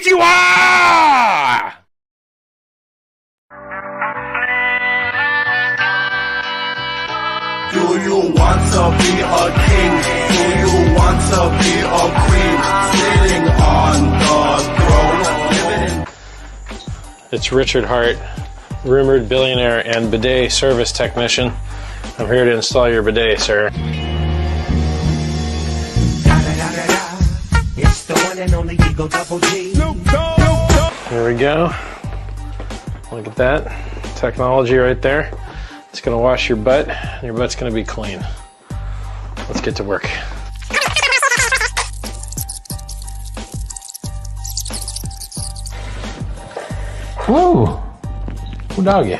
Konnichiwa! Do you want to be a king? Do you want to be a queen? Sitting on the throne. It's Richard Hart, rumored billionaire and bidet service technician. I'm here to install your bidet, sir. It's the one and only Eagle Double G. Here we go. Look at that technology right there. It's going to wash your butt, and your butt's going to be clean. Let's get to work. Woo! Ooh, doggy.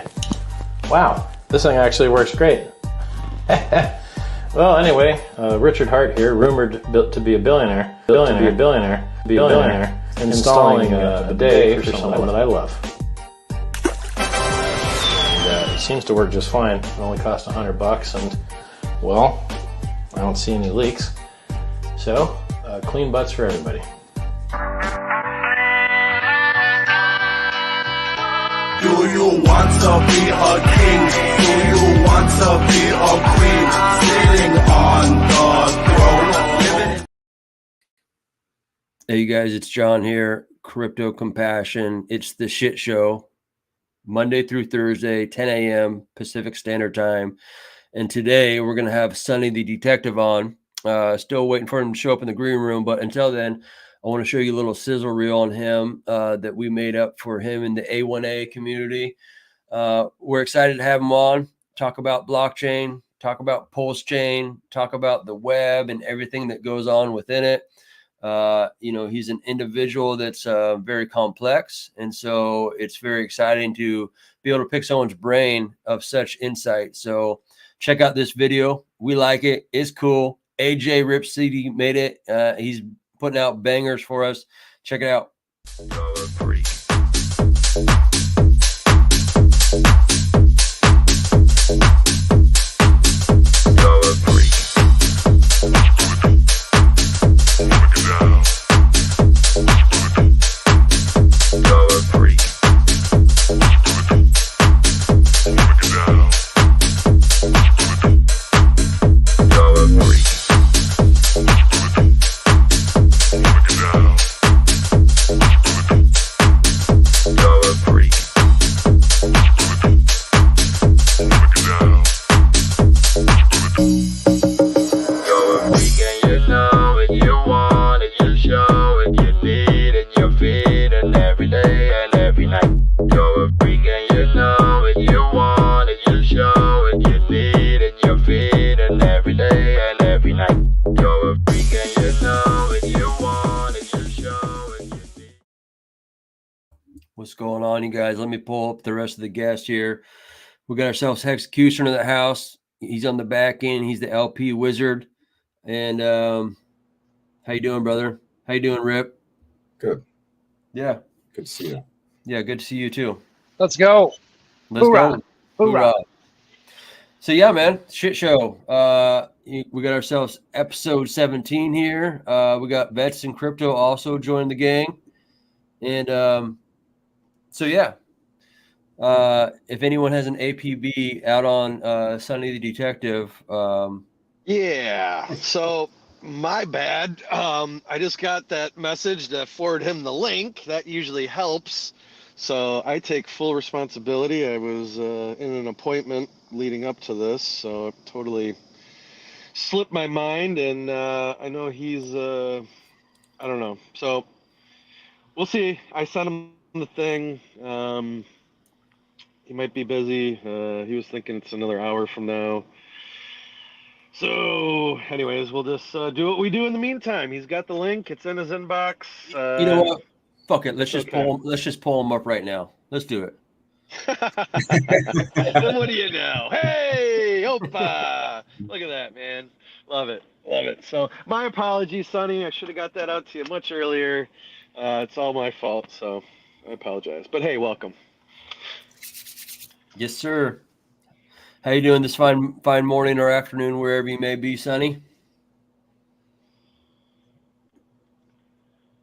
Wow, this thing actually works great. Well, anyway, Richard Hart here, rumored to be a billionaire, installing a bidet for someone that I love. It seems to work just fine. It only cost $100, and well, I don't see any leaks. So, clean butts for everybody. Do you want to be a king? Do you want to be a queen? Sitting on the throne. Hey, you guys, it's John here. Crypto Compassion. It's the shit show. Monday through Thursday, 10 a.m. Pacific Standard Time. And today we're going to have Sonny the Detective on. Still waiting for him to show up in the green room. But until then, I want to show you a little sizzle reel on him that we made up for him in the A1A community. We're excited to have him on, talk about blockchain, talk about Pulsechain, talk about the web and everything that goes on within it. He's an individual that's very complex. And so it's very exciting to be able to pick someone's brain of such insight. So check out this video. We like it. It's cool. AJ Rip CD made it. He's putting out bangers for us. Check it out. What's going on, you guys? Let me pull up the rest of the guests here. We got ourselves Executioner in the house. He's on the back end. He's the LP wizard. And how you doing, brother? How you doing, Rip? Good. Yeah. Good to see you. Yeah, good to see you too. Let's go. Let's Hoorah. go. Hoorah. So yeah, man, shit show. We got ourselves episode 17 here. We got Vets in Crypto also joining the gang. And so yeah, if anyone has an APB out on Sonny the Detective, Yeah. So my bad. I just got that message to forward him the link. That usually helps. So I take full responsibility. I was in an appointment leading up to this, so it totally slipped my mind. And I know he's, I don't know. So we'll see. I sent him the thing. He might be busy. He was thinking it's another hour from now. So, anyways, we'll just do what we do in the meantime. He's got the link. It's in his inbox. you know what? Fuck it. Let's just okay. pull him. Let's just pull him up right now. Let's do it. And what do you know? Hey, Opa! Look at that, man. Love it. Love it. So, my apologies, Sonny. I should have got that out to you much earlier. It's all my fault, so I apologize. But hey, welcome. Yes, sir. How you doing this fine morning or afternoon, wherever you may be, Sonny?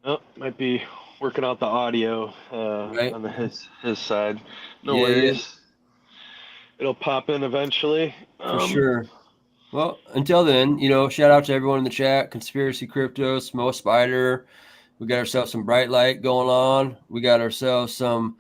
Oh, might be working out the audio Right. on his side. No Yeah, yeah, worries. It'll pop in eventually. for sure. Well, until then, shout out to everyone in the chat, Conspiracy Crypto, Smo Spider. We got ourselves some bright light going on. We got ourselves some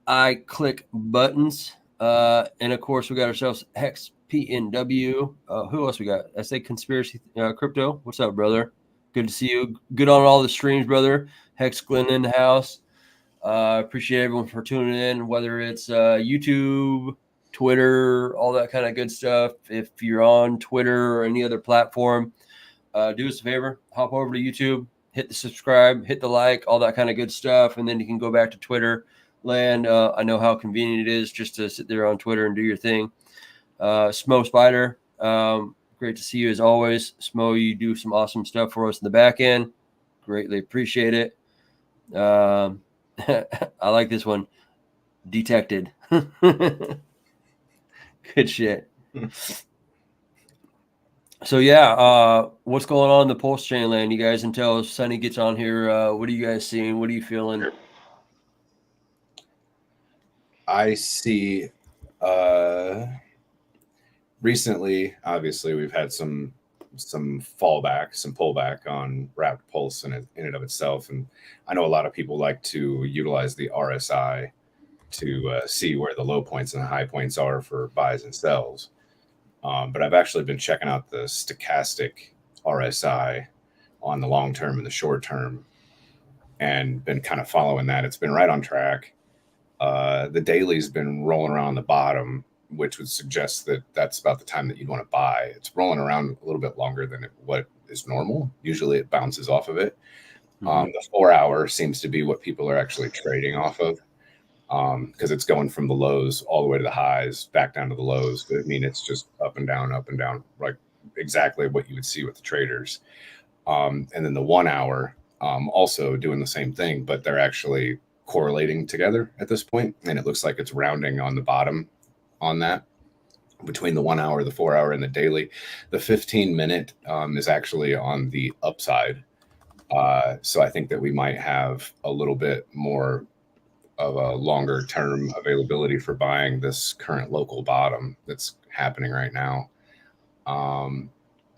I-click buttons. And of course, we got ourselves Hex PNW. Who else we got? I say Conspiracy Crypto. What's up, brother? Good to see you. Good on all the streams, brother. Hex Glenn in the house. Appreciate everyone for tuning in, whether it's YouTube, Twitter, all that kind of good stuff. If you're on Twitter or any other platform, do us a favor, hop over to YouTube, hit the subscribe, hit the like, all that kind of good stuff. And then you can go back to Twitter land. I know how convenient it is just to sit there on Twitter and do your thing. Smo Spider, great to see you as always. Smo, you do some awesome stuff for us in the back end. Greatly appreciate it. I like this one. Detected. Good shit. So yeah, what's going on in the Pulsechain land, you guys? Until Sonny gets on here, what are you guys seeing? What are you feeling? I see. Recently, obviously, we've had some fallback, some pullback on Wrapped Pulse in and of itself, and I know a lot of people like to utilize the RSI to see where the low points and the high points are for buys and sells. But I've actually been checking out the stochastic RSI on the long term and the short term, and been kind of following that. It's been right on track. The daily's been rolling around the bottom, which would suggest that that's about the time that you'd want to buy. It's rolling around a little bit longer than what is normal. Usually it bounces off of it. The 4 hour seems to be what people are actually trading off of, because it's going from the lows all the way to the highs, back down to the lows. But I mean, it's just up and down, like exactly what you would see with the traders. And then the 1 hour also doing the same thing, but they're actually correlating together at this point, and it looks like it's rounding on the bottom on that between the 1 hour, the 4 hour, and the daily. The 15-minute is actually on the upside. So I think that we might have a little bit more of a longer term availability for buying this current local bottom that's happening right now.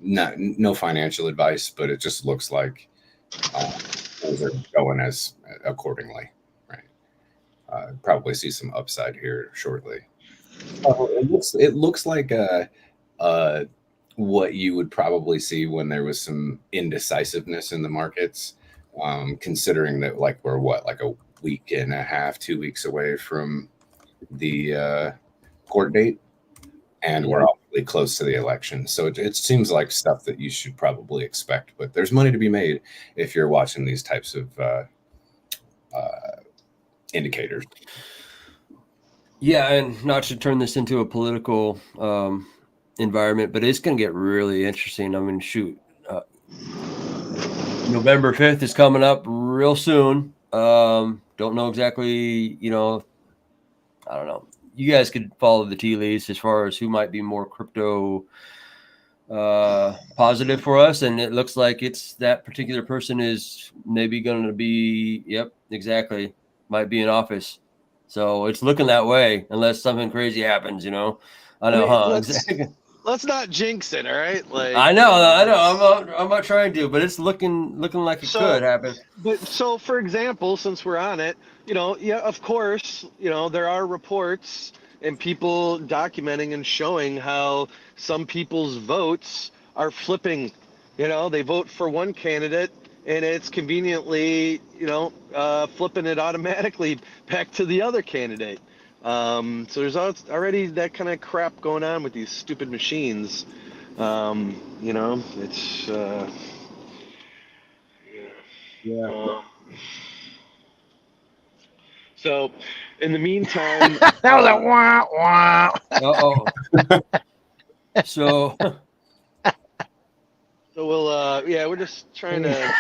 No financial advice, but it just looks like things are going as accordingly. Probably see some upside here shortly. It looks like what you would probably see when there was some indecisiveness in the markets, considering that we're like a week and a half, 2 weeks away from the court date, and we're awfully close to the election. So it seems like stuff that you should probably expect, but there's money to be made if you're watching these types of indicators. Yeah, and not to turn this into a political environment, but it's going to get really interesting. I mean, shoot, November 5th is coming up real soon. Don't know exactly, I don't know. You guys could follow the tea leaves as far as who might be more crypto positive for us, and it looks like it's that particular person is maybe going to be, yep, exactly, might be in office. So it's looking that way, unless something crazy happens, I know, Let's not jinx it, all right? I know. I'm not trying to, but it's looking like it could happen. But so, for example, since we're on it, of course, there are reports and people documenting and showing how some people's votes are flipping. They vote for one candidate, and it's conveniently, flipping it automatically back to the other candidate. So there's already that kind of crap going on with these stupid machines. It's so in the meantime, that was a wah wah. So we'll we're just trying to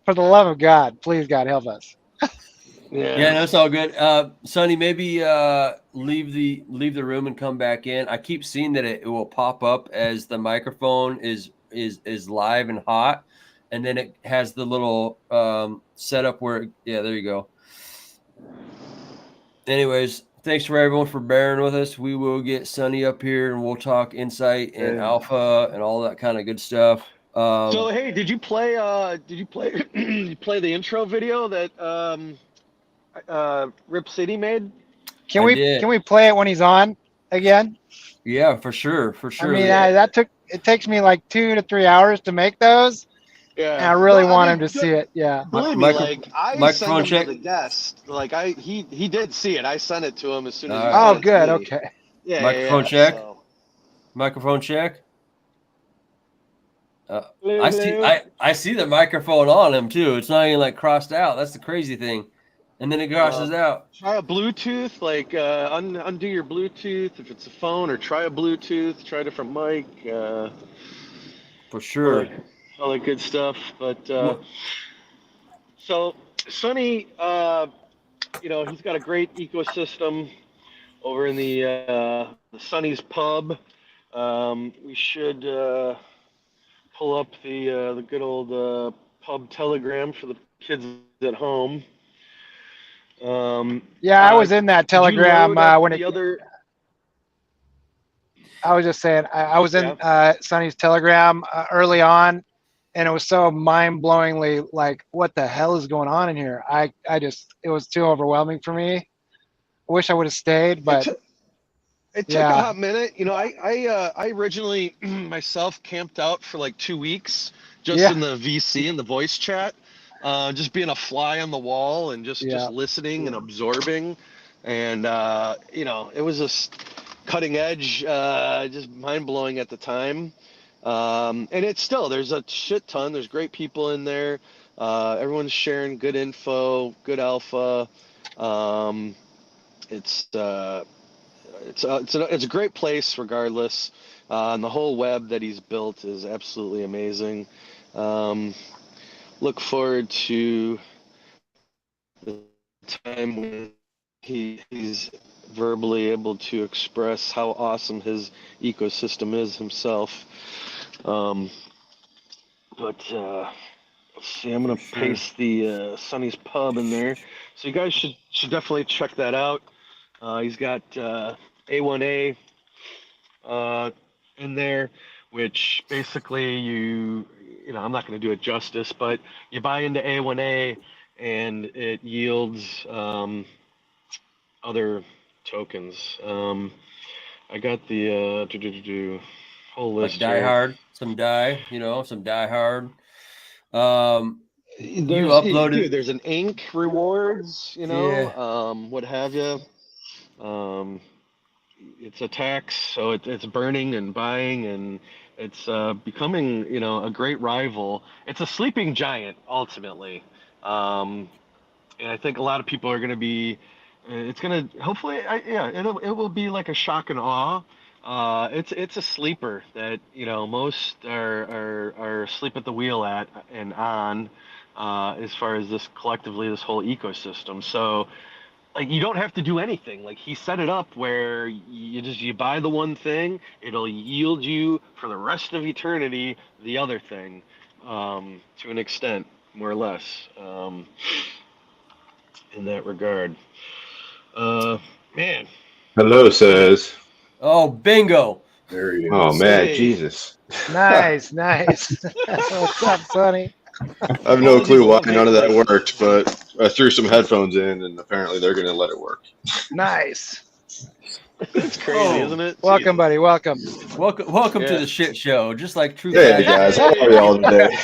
for the love of God, please God help us. Yeah, that's all good. Sonny, maybe leave the room and come back in. I keep seeing that it will pop up as the microphone is is live and hot, and then it has the little setup where there you go. Anyways, thanks for everyone for bearing with us. We will get Sonny up here and we'll talk insight and alpha and all that kind of good stuff. So hey, did you play you play the intro video that Rip City made? Can we play it when he's on again? Yeah, for sure. I mean, it takes me like 2 to 3 hours to make those. Yeah, and I really want him to see it. Yeah, believe me, like I sent him to the guest. Like he did see it. I sent it to him as soon as. Oh, good. Okay. Yeah. Microphone check. So. Microphone check. I see the microphone on him too. It's not even like crossed out. That's the crazy thing. And then it crosses out. Try a Bluetooth, like undo your Bluetooth if it's a phone, or try a Bluetooth. Try a different mic. For sure. All that good stuff. But so Sonny, he's got a great ecosystem over in the Sonny's Pub. We should pull up the good old pub Telegram for the kids at home. I was in that Telegram when it. I was just saying, I was in Sonny's Telegram early on, and it was so mind-blowingly like, what the hell is going on in here? It was too overwhelming for me. I wish I would have stayed, but it took a hot minute. I originally myself camped out for like 2 weeks just in the VC and the voice chat, just being a fly on the wall and just listening and absorbing, and it was just cutting edge, just mind-blowing at the time. And it's still, there's a shit ton. There's great people in there. Everyone's sharing good info, good alpha. It's a great place regardless. And the whole web that he's built is absolutely amazing. Look forward to the time when he's verbally able to express how awesome his ecosystem is himself. Let's see, I'm gonna paste the Sonny's Pub in there, so you guys should definitely check that out. He's got A1A in there, which basically I'm not going to do it justice, but you buy into A1A and it yields other tokens. I got the whole list. Like some some Die Hard. There's an ink rewards, what have you. It's a tax, so it's burning and buying, and it's becoming, a great rival. It's a sleeping giant ultimately, and I think a lot of people are going to be. It's going to hopefully, it will be like a shock and awe. It's a sleeper that most are asleep at the wheel at and on, as far as this whole ecosystem. So. Like, you don't have to do anything. Like, he set it up where you buy the one thing, it'll yield you for the rest of eternity the other thing, to an extent, more or less, in that regard. Man. Hello, says. Oh, bingo. There you go. Oh, man, Jesus. Nice. What's up, Sonny? I have no clue why none of that worked, but I threw some headphones in, and apparently they're going to let it work. Nice. It's crazy, isn't it? Welcome, buddy. Welcome to the shit show. Just like True. Hey guys, how are y'all today?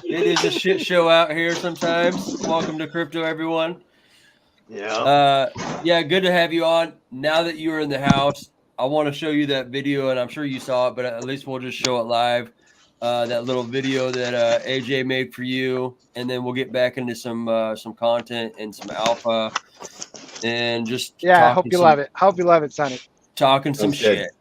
It is a shit show out here sometimes. Welcome to crypto, everyone. Yeah. Good to have you on. Now that you're in the house, I want to show you that video, and I'm sure you saw it, but at least we'll just show it live. That little video that AJ made for you, and then we'll get back into some content and some alpha, and just I hope you love it. Hope you love it, Sonny. Talking some shit.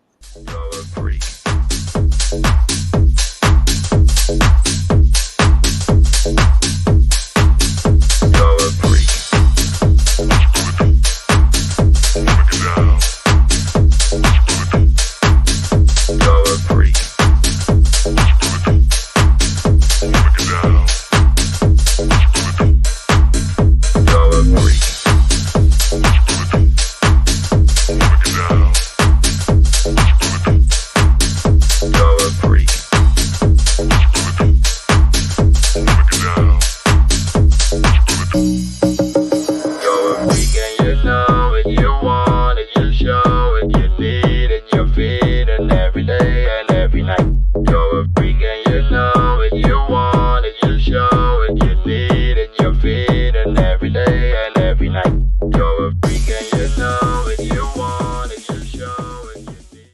You're a freak and you know it, you want it, you show it, you need it, you feed it every day and every night. You're a freak and you know it, you want it, you show it, you need it, you feed it every day and every night. You're a freak and you know it, you want it, you show it, you need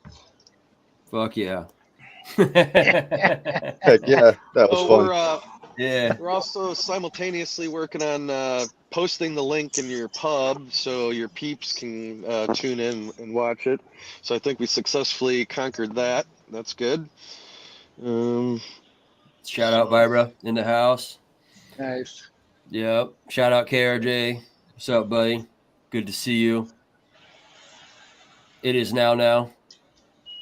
it. Fuck yeah. Heck yeah, that was fun. We're also simultaneously working on posting the link in your pub so your peeps can tune in and watch it. So I think we successfully conquered that. That's good. Shout out Vibra in the house. Nice. Yep. Shout out KRJ. What's up, buddy? Good to see you. It is now.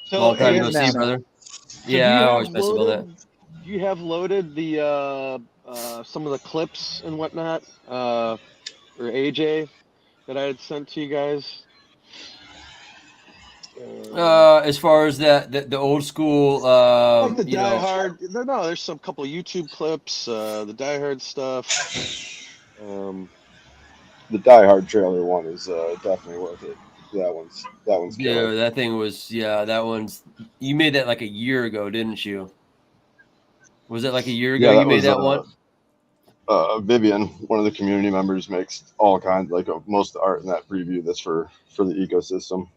So, Long time it no is see, now. brother. So Yeah, I always mess up on that. Do you have loaded the some of the clips and whatnot, or AJ that I had sent to you guys? As far as that, the old school, Like the you Die know, Hard. No, there's some couple YouTube clips, the Die Hard stuff. The Die Hard trailer one is definitely worth it. That one's yeah, killer. that thing was, that one's. You made that like a year ago, didn't you? Was it like a year ago Yeah, you made that one? Vivian, one of the community members, makes all kinds, like most of the art in that preview that's for the ecosystem.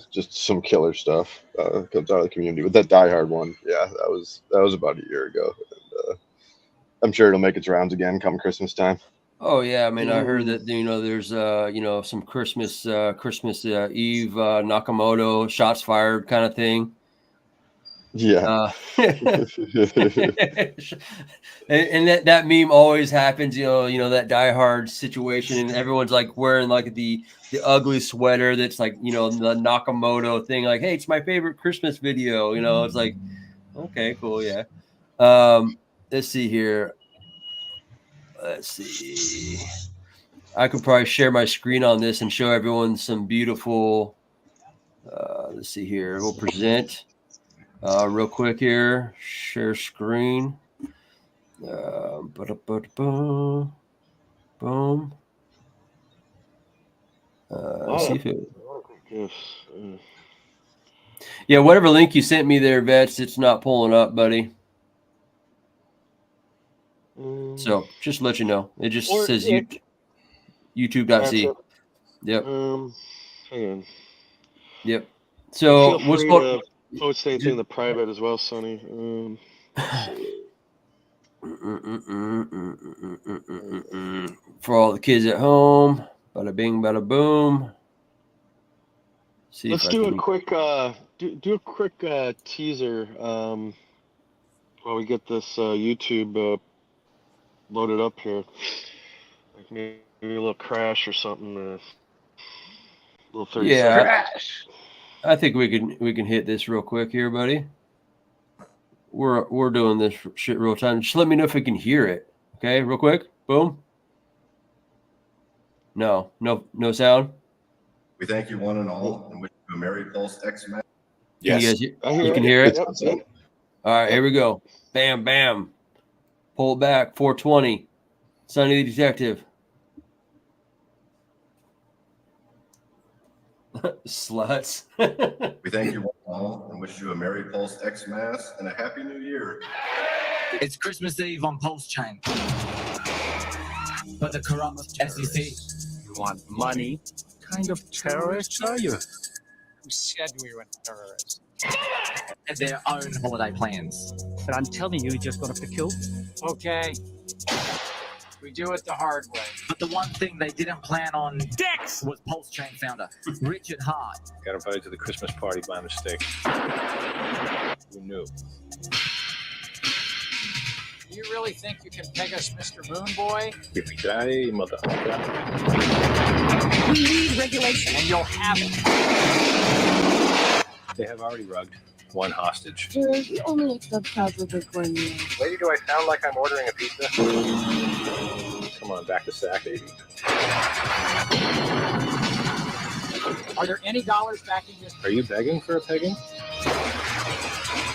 Just some killer stuff comes out of the community. But that Die Hard one, yeah, that was about a year ago. And, I'm sure it'll make its rounds again come Christmas time. Oh yeah, I mean, I heard that there's some Christmas Eve Nakamoto shots fired kind of thing. Yeah. And that meme always happens, that Die Hard situation, and everyone's like wearing like the ugly sweater that's like, the Nakamoto thing, like, hey, it's my favorite Christmas video. It's like, okay, cool, yeah. Let's see here. Let's see. I could probably share my screen on this and show everyone some beautiful. Let's see here. We'll present real quick here. Share screen. Boom. See if it. Yeah, whatever link you sent me there, Vets, it's not pulling up, buddy. So just to let you know, it just says YouTube.c. Yep. Hang on. Yep. So Feel what's free going? to post anything in the private as well, Sonny. For all the kids at home, bada bing, bada boom. Let's do a quick teaser while we get this YouTube loaded up here. Like maybe a little crash or something. A little 30 seconds. Crash. I think we can hit this real quick here, buddy. We're doing this shit real time. Just let me know if we can hear it. Okay, real quick. Boom. No sound. We thank you one and all and wish you a Merry Pulse Xmas. Yes. You can hear it? Yep. All right, here we go. Bam, bam. Pull it back. 420. Sonny the Detective. Sluts. We thank you one and all and wish you a Merry Pulse Xmas and a Happy New Year. It's Christmas Eve on Pulsechain. But the corrupt SEC. You want money? What kind of terrorists are you? Who said we were terrorists? And their own holiday plans. But I'm telling you, you're just going to have to kill. Okay. We do it the hard way. But the one thing they didn't plan on Dex was Pulsechain founder Richard Hart. Got invited to the Christmas party by mistake. Who knew? Do you really think you can peg us, Mr. Moon Boy? Yippee-ki-yay, motherfucker. We need regulation. And you'll have it. They have already rugged one hostage. Sir, we only accept casual Bitcoin meals. Lady, do I sound like I'm ordering a pizza? Come on, back to sack, baby. Are there any dollars backing this? Are you begging for a pegging?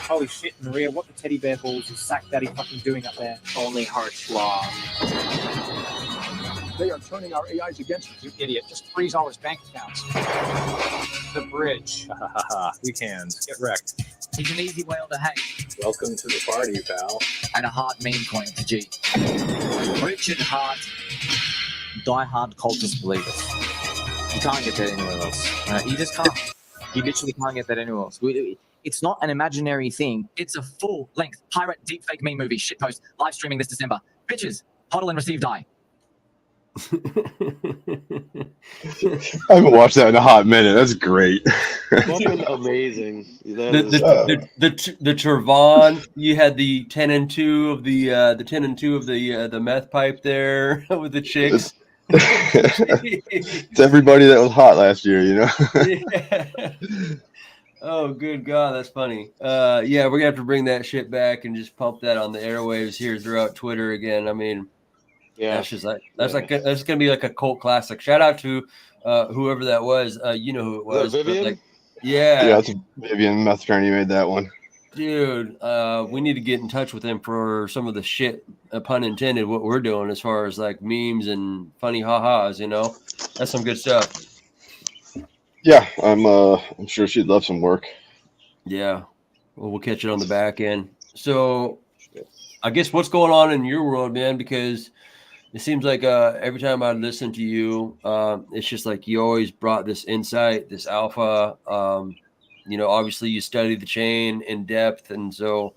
Holy shit, Maria, what the teddy bear balls is Sack Daddy fucking doing up there? Only Heart's Law. They are turning our AIs against us. You idiot. Just freeze all his bank accounts. The bridge. Weak hands. Get wrecked. He's an easy whale to hang. Welcome to the party, pal. And a hard meme coin to G. Richard Hart, die-hard cultist believers. You can't get that anywhere else. You just can't. You literally can't get that anywhere else. It's not an imaginary thing. It's a full-length pirate deepfake meme movie shitpost live streaming this December. Bitches, hodl and receive die. I haven't watched that in a hot minute. That's great. Fucking amazing. The Trevon, you had the 10 and 2 of the meth pipe there with the chicks. It's everybody that was hot last year, you know. Yeah. Oh, good God, that's funny. Yeah, we're gonna have to bring that shit back and just pump that on the airwaves here throughout Twitter again. I mean, yeah, that's gonna be like a cult classic. Shout out to whoever that was. You know who it was? Vivian? Yeah, it's Vivian Meth Attorney made that one. Dude, we need to get in touch with him for some of the shit, pun intended, what we're doing as far as like memes and funny ha-has, you know? That's some good stuff. Yeah, I'm sure she'd love some work. Yeah. Well, we'll catch it on the back end. So I guess what's going on in your world, man, because it seems like every time I listen to you, it's just like you always brought this insight, this alpha. You know, obviously you study the chain in depth. And so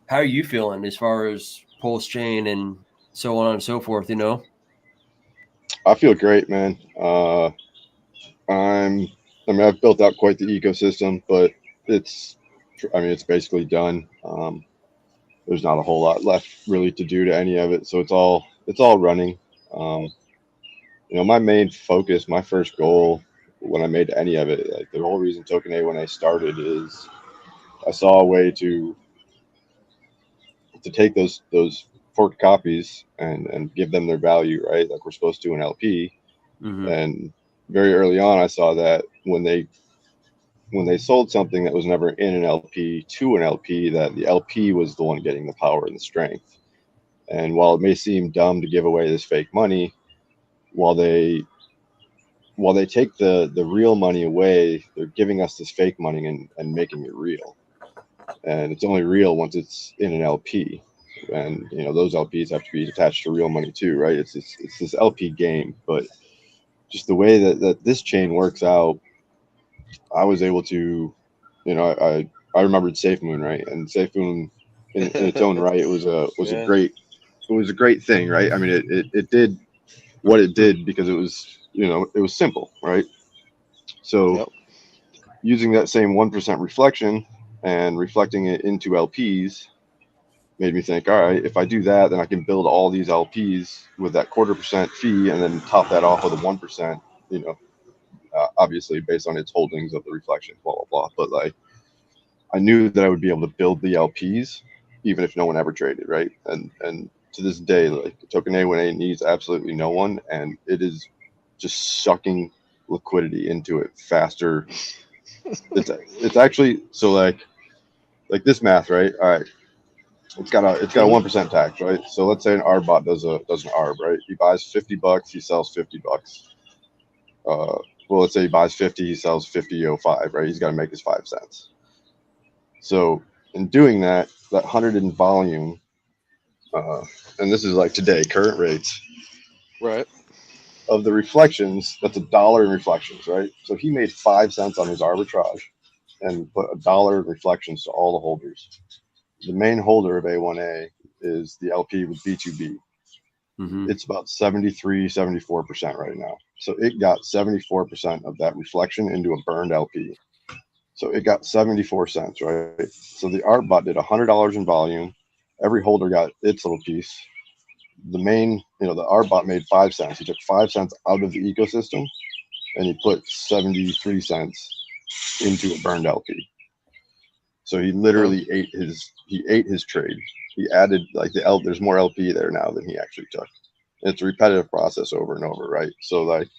how are you feeling as far as Pulsechain and so on and so forth, you know? I feel great, man. I've built out quite the ecosystem, but it's basically done. There's not a whole lot left really to do to any of it. So it's all running. You know, my main focus, my first goal when I made any of it, like the whole reason Token A1A started is I saw a way to take those forked copies and give them their value, right? Like we're supposed to in LP. Mm-hmm. And very early on, I saw that when they sold something that was never in an LP to an LP, that the LP was the one getting the power and the strength. And while it may seem dumb to give away this fake money, while they take the real money away, they're giving us this fake money and making it real. And it's only real once it's in an LP. And, you know, those LPs have to be attached to real money too, right? It's this LP game. But just the way that this chain works out, I was able to, you know, I remembered SafeMoon, right? And SafeMoon in its own right, it was a great thing, right? I mean, it did what it did because it was, you know, it was simple, right? So using that same 1% reflection and reflecting it into LPs made me think, all right, if I do that, then I can build all these LPs with that 0.25% fee and then top that off with a 1%, you know, obviously based on its holdings of the reflection, blah, blah, blah. But like, I knew that I would be able to build the LPs even if no one ever traded, right? And to this day, like Token A1A needs absolutely no one, and it is just sucking liquidity into it faster. It's actually, so like this math, right? All right, it's got a 1% tax, right? So let's say an ARB bot does an ARB, right? He buys $50, he sells $50. Well, let's say he buys 50, he sells 50.05, right? He's got to make his 5 cents. So in doing that 100 in volume, and this is like today, current rates, right? Of the reflections, that's $1 in reflections, right? So he made 5 cents on his arbitrage and put $1 in reflections to all the holders. The main holder of A1A is the LP with B2B. Mm-hmm. It's about 74% right now. So it got 74% of that reflection into a burned LP. So it got 74 cents, right? So the ARB bot did $100 in volume. Every holder got its little piece. The main, you know, the ARB bot made 5 cents. He took 5 cents out of the ecosystem and he put 73 cents into a burned LP. So he literally ate his trade. He added like there's more LP there now than he actually took. It's a repetitive process over and over, right? So like,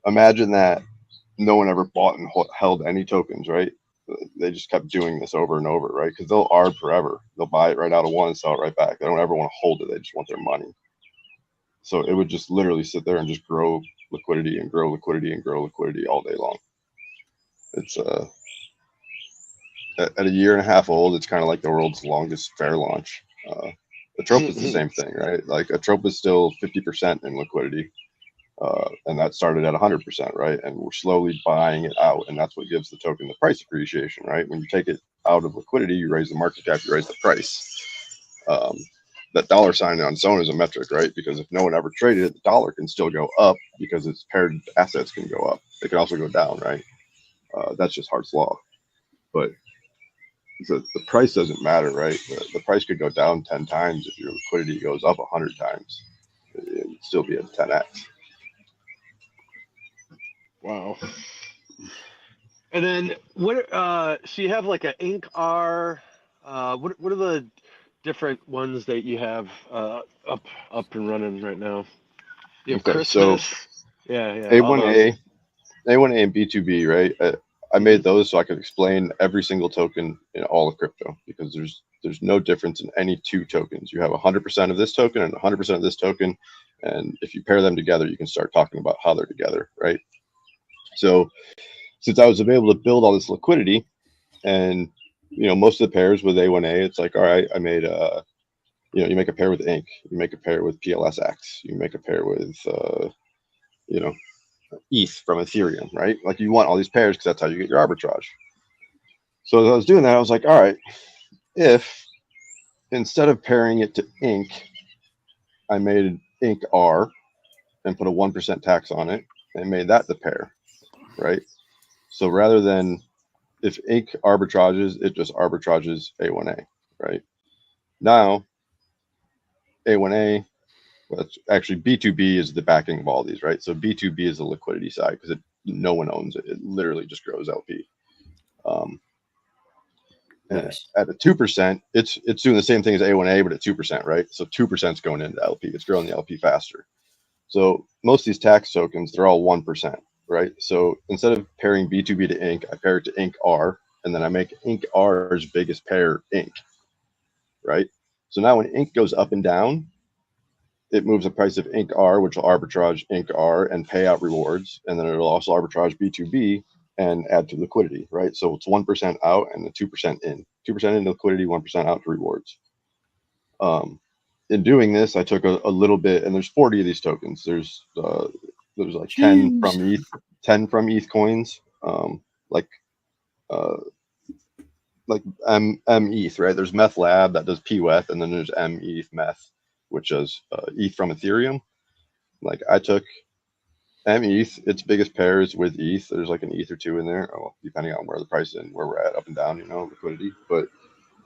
imagine that no one ever bought and held any tokens, right? they just kept doing this over and over, right? Because they'll ARB forever. They'll buy it right out of one and sell it right back. They don't ever want to hold it. They just want their money. So it would just literally sit there and just grow liquidity and grow liquidity and grow liquidity all day long. It's at a year and a half old, it's kind of like the world's longest fair launch. Atropa is the same thing, right? Like Atropa is still 50% in liquidity. And that started at 100%, right? And we're slowly buying it out, and that's what gives the token the price appreciation, right? When you take it out of liquidity, you raise the market cap, you raise the price. That dollar sign on its own is a metric, right? Because if no one ever traded it, the dollar can still go up because its paired assets can go up. They can also go down, right? That's just Hart's law. But the price doesn't matter, right? The price could go down 10 times if your liquidity goes up 100 times. It'd still be at 10x. Wow. And then what? So you have like an Inc R. What are the different ones that you have up and running right now? You have Christmas. So yeah. A1A and B2B, right? I made those so I could explain every single token in all of crypto, because there's no difference in any two tokens. You have 100% of this token and 100% of this token, and if you pair them together, you can start talking about how they're together, right? So since I was able to build all this liquidity, and most of the pairs with A1A, it's like, all right, I made you make a pair with Inc, you make a pair with PLSX, you make a pair with ETH from Ethereum, right? Like you want all these pairs because that's how you get your arbitrage. So as I was doing that, I was like, all right, if instead of pairing it to Inc, I made Inc R and put a 1% tax on it and made that the pair, right? So rather than if Inc arbitrages, it just arbitrages A1A, right? Now, A1A, well, it's actually B2B is the backing of all these, right? So B2B is the liquidity side because no one owns it. It literally just grows LP. Nice. At a 2%, it's doing the same thing as A1A, but at 2%, right? So 2% is going into LP. It's growing the LP faster. So most of these tax tokens, they're all 1%, right? So instead of pairing B2B to Inc, I pair it to Inc R, and then I make Inc R's biggest pair Inc, right? So now when Inc goes up and down, it moves the price of Inc R, which will arbitrage Inc R and pay out rewards, and then it'll also arbitrage B2B and add to liquidity, right? So it's 1% out and the 2% in. 2% in liquidity, 1% out to rewards. In doing this, I took a little bit, and there's 40 of these tokens. There's like 10 from ETH, 10 from ETH coins, like mETH, right? There's mEthLab that does PWETH, and then there's mETH Meth, which is ETH from Ethereum. Like I took mETH, its biggest pair is with ETH. There's like an ETH or two in there, depending on where the price is and where we're at, up and down, liquidity. But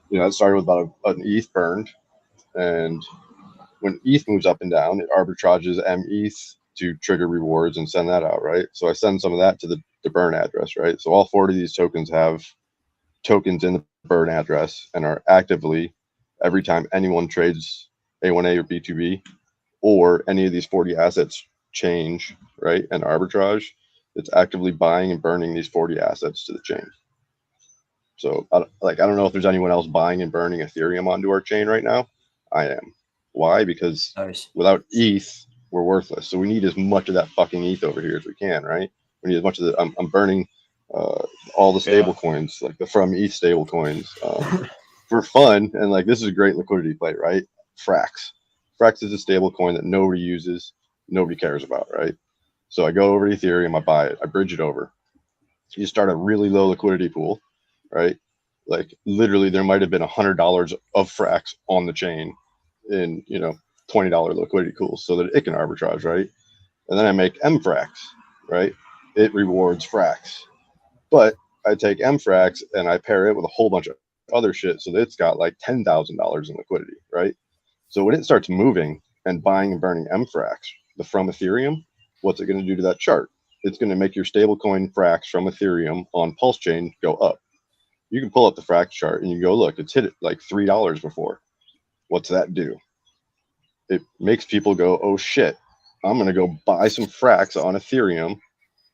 it started with about an ETH burned, and when ETH moves up and down, it arbitrages mETH to trigger rewards and send that out, right? So I send some of that to the burn address, right? So all 40 of these tokens have tokens in the burn address and are actively, every time anyone trades A1A or B2B or any of these 40 assets change, right, and arbitrage, it's actively buying and burning these 40 assets to the chain. So I don't know if there's anyone else buying and burning Ethereum onto our chain right now. I am. Why? Because without ETH, we're worthless. So we need as much of that fucking ETH over here as we can, right? We need as much of the. I'm burning all the stable coins, like the from ETH stable coins, for fun. And like this is a great liquidity play, right? Frax. Frax is a stable coin that nobody uses, nobody cares about, right? So I go over to Ethereum, I buy it, I bridge it over. You start a really low liquidity pool, right? Like literally, there might have been $100 of Frax on the chain in $20 liquidity pools, so that it can arbitrage, right? And then I make mFrax, right? It rewards Frax, but I take mFrax and I pair it with a whole bunch of other shit, so that it's got like $10,000 in liquidity, right? So when it starts moving and buying and burning mFrax, the from Ethereum, what's it going to do to that chart? It's going to make your stablecoin Frax from Ethereum on Pulsechain go up. You can pull up the Frax chart and you go, look, it's hit it like $3 before. What's that do? It makes people go, oh shit, I'm going to go buy some Frax on Ethereum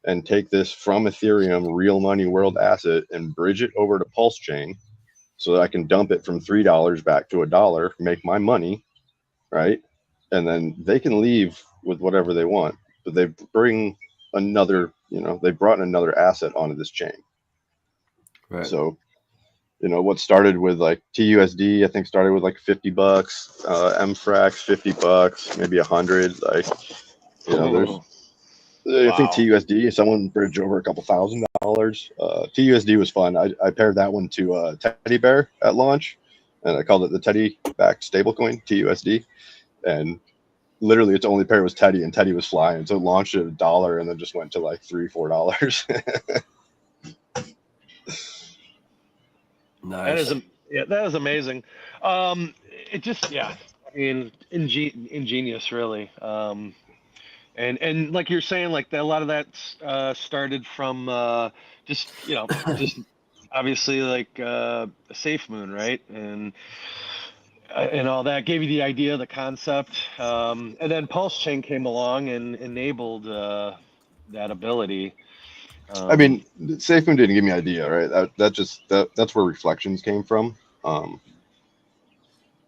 and take this from Ethereum real money world asset and bridge it over to Pulsechain so that I can dump it from $3 back to $1, make my money, right? And then they can leave with whatever they want, but they bring another, they brought another asset onto this chain. Right. So, what started with like TUSD, I think started with like $50, MFRAX $50, maybe 100. Like, I think TUSD, someone bridged over a couple $1,000. TUSD was fun. I paired that one to Teddy Bear at launch, and I called it the Teddy backed stablecoin, TUSD. And literally its only pair was Teddy, and Teddy was flying. So it launched at $1 and then just went to like $3-4. Nice. That is amazing. It just, I mean, ingenious, really. And like you're saying, like a lot of that started from just obviously like a safe moon, right? And all that gave you the idea, the concept, and then Pulsechain came along and enabled that ability. I mean, SafeMoon didn't give me an idea, right? That's where Reflections came from.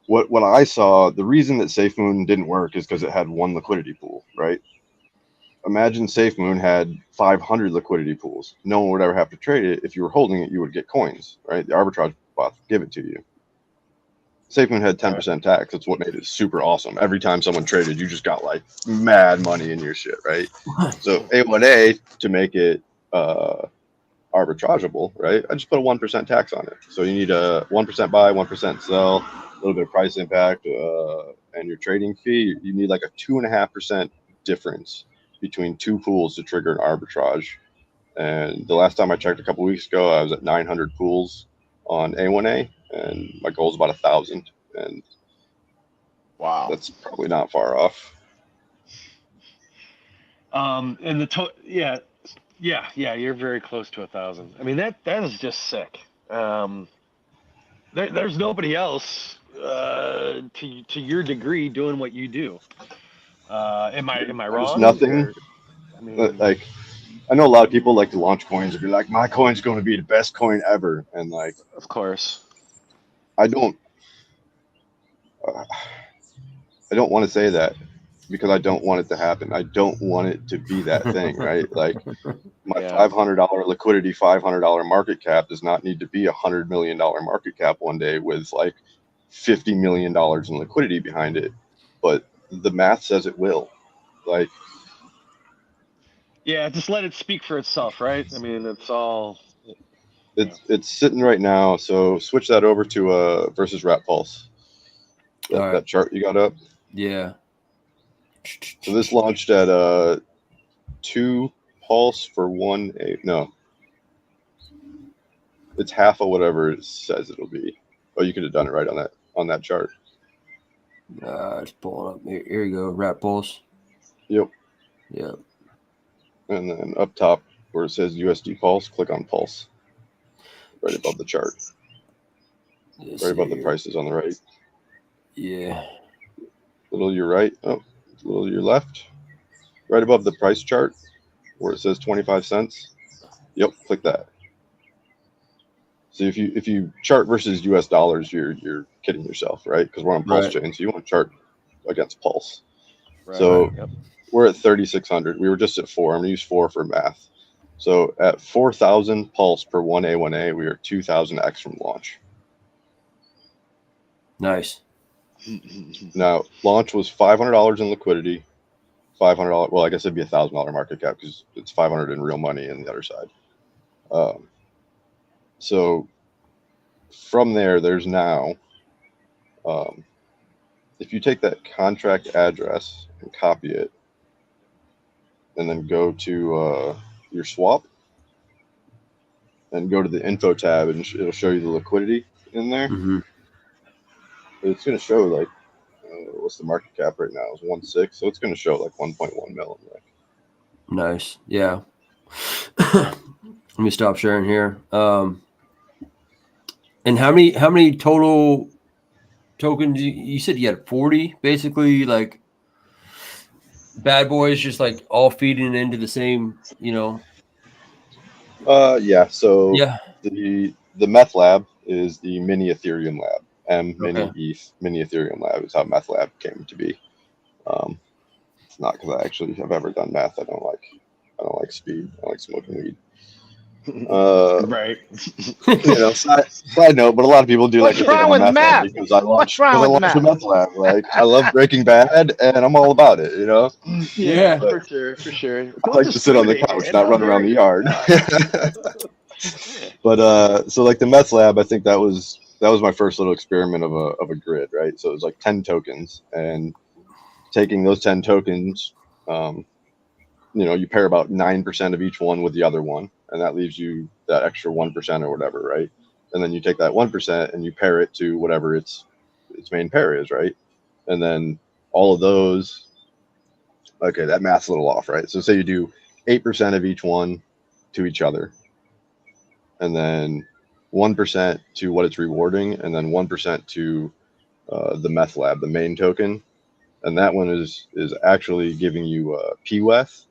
What I saw, the reason that SafeMoon didn't work is because it had one liquidity pool, right? Imagine SafeMoon had 500 liquidity pools. No one would ever have to trade it. If you were holding it, you would get coins, right? The arbitrage bot would give it to you. SafeMoon had 10% tax. That's what made it super awesome. Every time someone traded, you just got like mad money in your shit, right? So A1A, to make it arbitrageable, right? I just put a 1% tax on it. So you need a 1% buy, 1% sell, a little bit of price impact, and your trading fee. You need like a 2.5% difference between two pools to trigger an arbitrage. And the last time I checked a couple weeks ago, I was at 900 pools on A1A, and my goal is about 1,000. And wow, that's probably not far off. And you're very close to 1,000. I mean, that is just sick. There's nobody else to your degree doing what you do. Am I wrong? There's nothing. Like, I know a lot of people like to launch coins and be like, my coin's going to be the best coin ever, and like, of course, I don't want to say that because I don't want it to happen. I don't want it to be that thing, right? Like, my $500 liquidity, $500 market cap does not need to be $100 million market cap one day with like $50 million in liquidity behind it. But the math says it will. Like, yeah, just let it speak for itself, right? I mean, it's all. It's sitting right now. So switch that over to versus Rat Pulse. That chart you got up. Yeah. So this launched at 2 Pulse for 1 8. No, it's half of whatever it says it'll be. Oh, you could have done it right on that chart. It's pulling up. Here you go. Rat Pulse. Yep. Yep. And then up top where it says USD Pulse, click on Pulse. Right above the chart. Right above the prices on the right. Yeah. A little to your right. Oh, a little to your left. Right above the price chart where it says 25 cents. Yep, click that. So if you chart versus US dollars, you're kidding yourself, right? Because we're on Pulsechain, so you want to chart against Pulse. We're at 3,600. We were just at 4. I'm gonna use 4 for math. So at 4,000 Pulse per 1 A1A, we are 2,000x from launch. Nice. Now, launch was $500 in liquidity, $500. Well, I guess it'd be $1,000 market cap because it's 500 in real money on the other side. So from there's now, if you take that contract address and copy it, and then go to your swap, and go to the info tab, and it'll show you the liquidity in there. Mm-hmm. It's going to show like what's the market cap right now? It's 1.6, so it's going to show like 1.1 million. Nice. Yeah. Let me stop sharing here. And how many total tokens? You said you had 40, basically, like bad boys, just like all feeding into the same, Yeah. So Yeah. the mEthLab is the mini Ethereum lab. Mini Okay. ETH mini Ethereum lab is how mEthLab came to be. It's not because I actually have ever done math. I don't like speed. I like smoking weed. Right. Side note, but a lot of people do like What's to think wrong I'm a with meth head math? because I What's launched wrong with the math? meth lab. Like I love Breaking Bad, and I'm all about it. Yeah, But for sure. I Don't like to sit on the discriminate, couch, man. not How run around dare the you? yard. Yeah. But so like the meth lab, I think that was my first little experiment of a grid, right? So it was like 10 tokens, and taking those 10 tokens, you pair about 9% of each one with the other one, and that leaves you that extra 1% or whatever, right? And then you take that 1% and you pair it to whatever its main pair is, right? And then all of those, okay, that math's a little off, right? So say you do 8% of each one to each other, and then 1% to what it's rewarding, and then 1% to the mEthLab, the main token, and that one is actually giving you PWETH,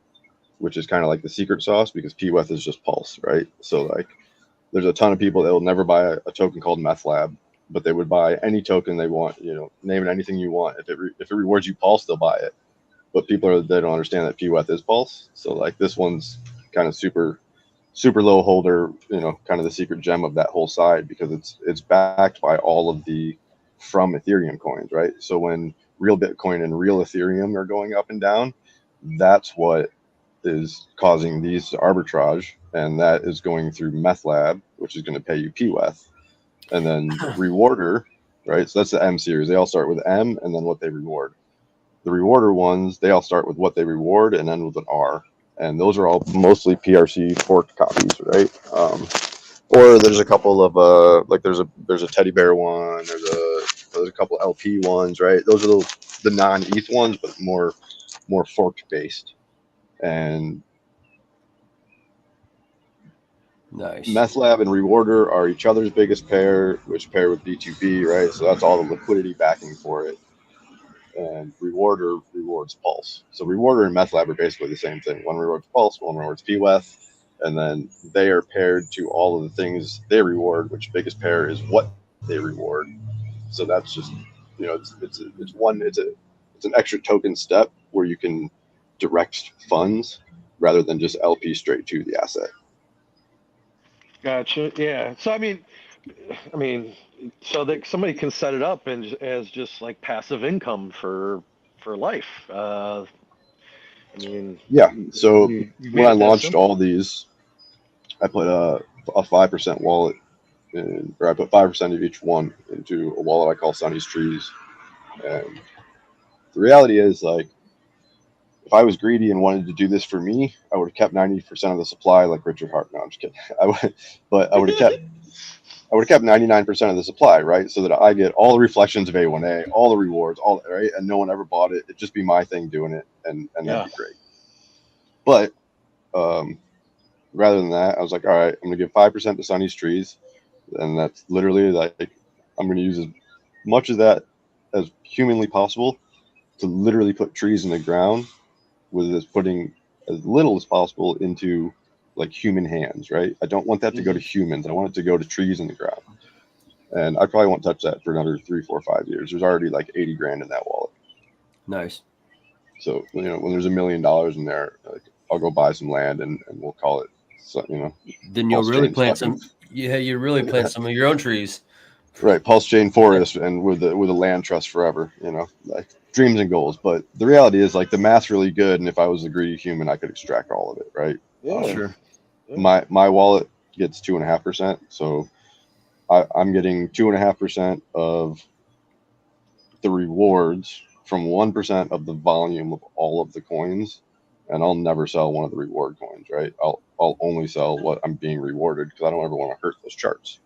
which is kind of like the secret sauce because PWETH is just Pulse, right? So like, there's a ton of people that will never buy a token called mEthLab, but they would buy any token they want. Name it anything you want. If it rewards you Pulse, they'll buy it. But they don't understand that PWETH is Pulse. So like this one's kind of super low holder, kind of the secret gem of that whole side because it's backed by all of the from Ethereum coins, right? So when real Bitcoin and real Ethereum are going up and down, that's what is causing these arbitrage, and that is going through mEthLab, which is going to pay you PWETH, and then rewarder, right? So that's the M series. They all start with M and then what they reward. The rewarder ones, they all start with what they reward and end with an R, and those are all mostly PRC forked copies, right? Or there's a couple of like there's a teddy bear one, there's a couple LP ones, right? Those are the non-ETH ones, but more forked based. And nice. mEthLab and rewarder are each other's biggest pair, which pair with B2B, right? So that's all the liquidity backing for it. And rewarder rewards Pulse. So rewarder and mEthLab are basically the same thing. One rewards Pulse, one rewards PWETH, and then they are paired to all of the things they reward, which biggest pair is what they reward. So that's just, it's an extra token step where you can direct funds rather than just LP straight to the asset. Gotcha. Yeah. So I mean, so that somebody can set it up and as just like passive income for life. Yeah. So you when made I it that launched simple. all these, I put a 5% wallet or I put 5% of each one into a wallet I call Sunny's Trees. And the reality is, like, if I was greedy and wanted to do this for me, I would have kept 90% of the supply, like Richard Hart. No, I'm just kidding. I would have kept 99% of the supply, right? So that I get all the reflections of A1A, all the rewards, all right, and no one ever bought it. It'd just be my thing doing it, and that'd be great. But rather than that, I was like, all right, I'm gonna give 5% to Sunny's Trees, and that's literally like I'm gonna use as much of that as humanly possible to literally put trees in the ground, with this putting as little as possible into like human hands, right? I don't want that to go to humans. I want it to go to trees in the ground. And I probably won't touch that for another 3, 4, 5 years. There's already like 80 grand in that wallet. Nice. So, when there's $1 million in there, like, I'll go buy some land and we'll call it, then you'll really plant some. Yeah, you really plant some of your own trees. Right, Pulsechain forest, and with a land trust forever. Like dreams and goals. But the reality is, like, the math's really good, and if I was a greedy human, I could extract all of it. Right? Yeah. Sure. My wallet gets 2.5%, so I'm getting 2.5% of the rewards from 1% of the volume of all of the coins, and I'll never sell one of the reward coins. Right? I'll only sell what I'm being rewarded because I don't ever want to hurt those charts.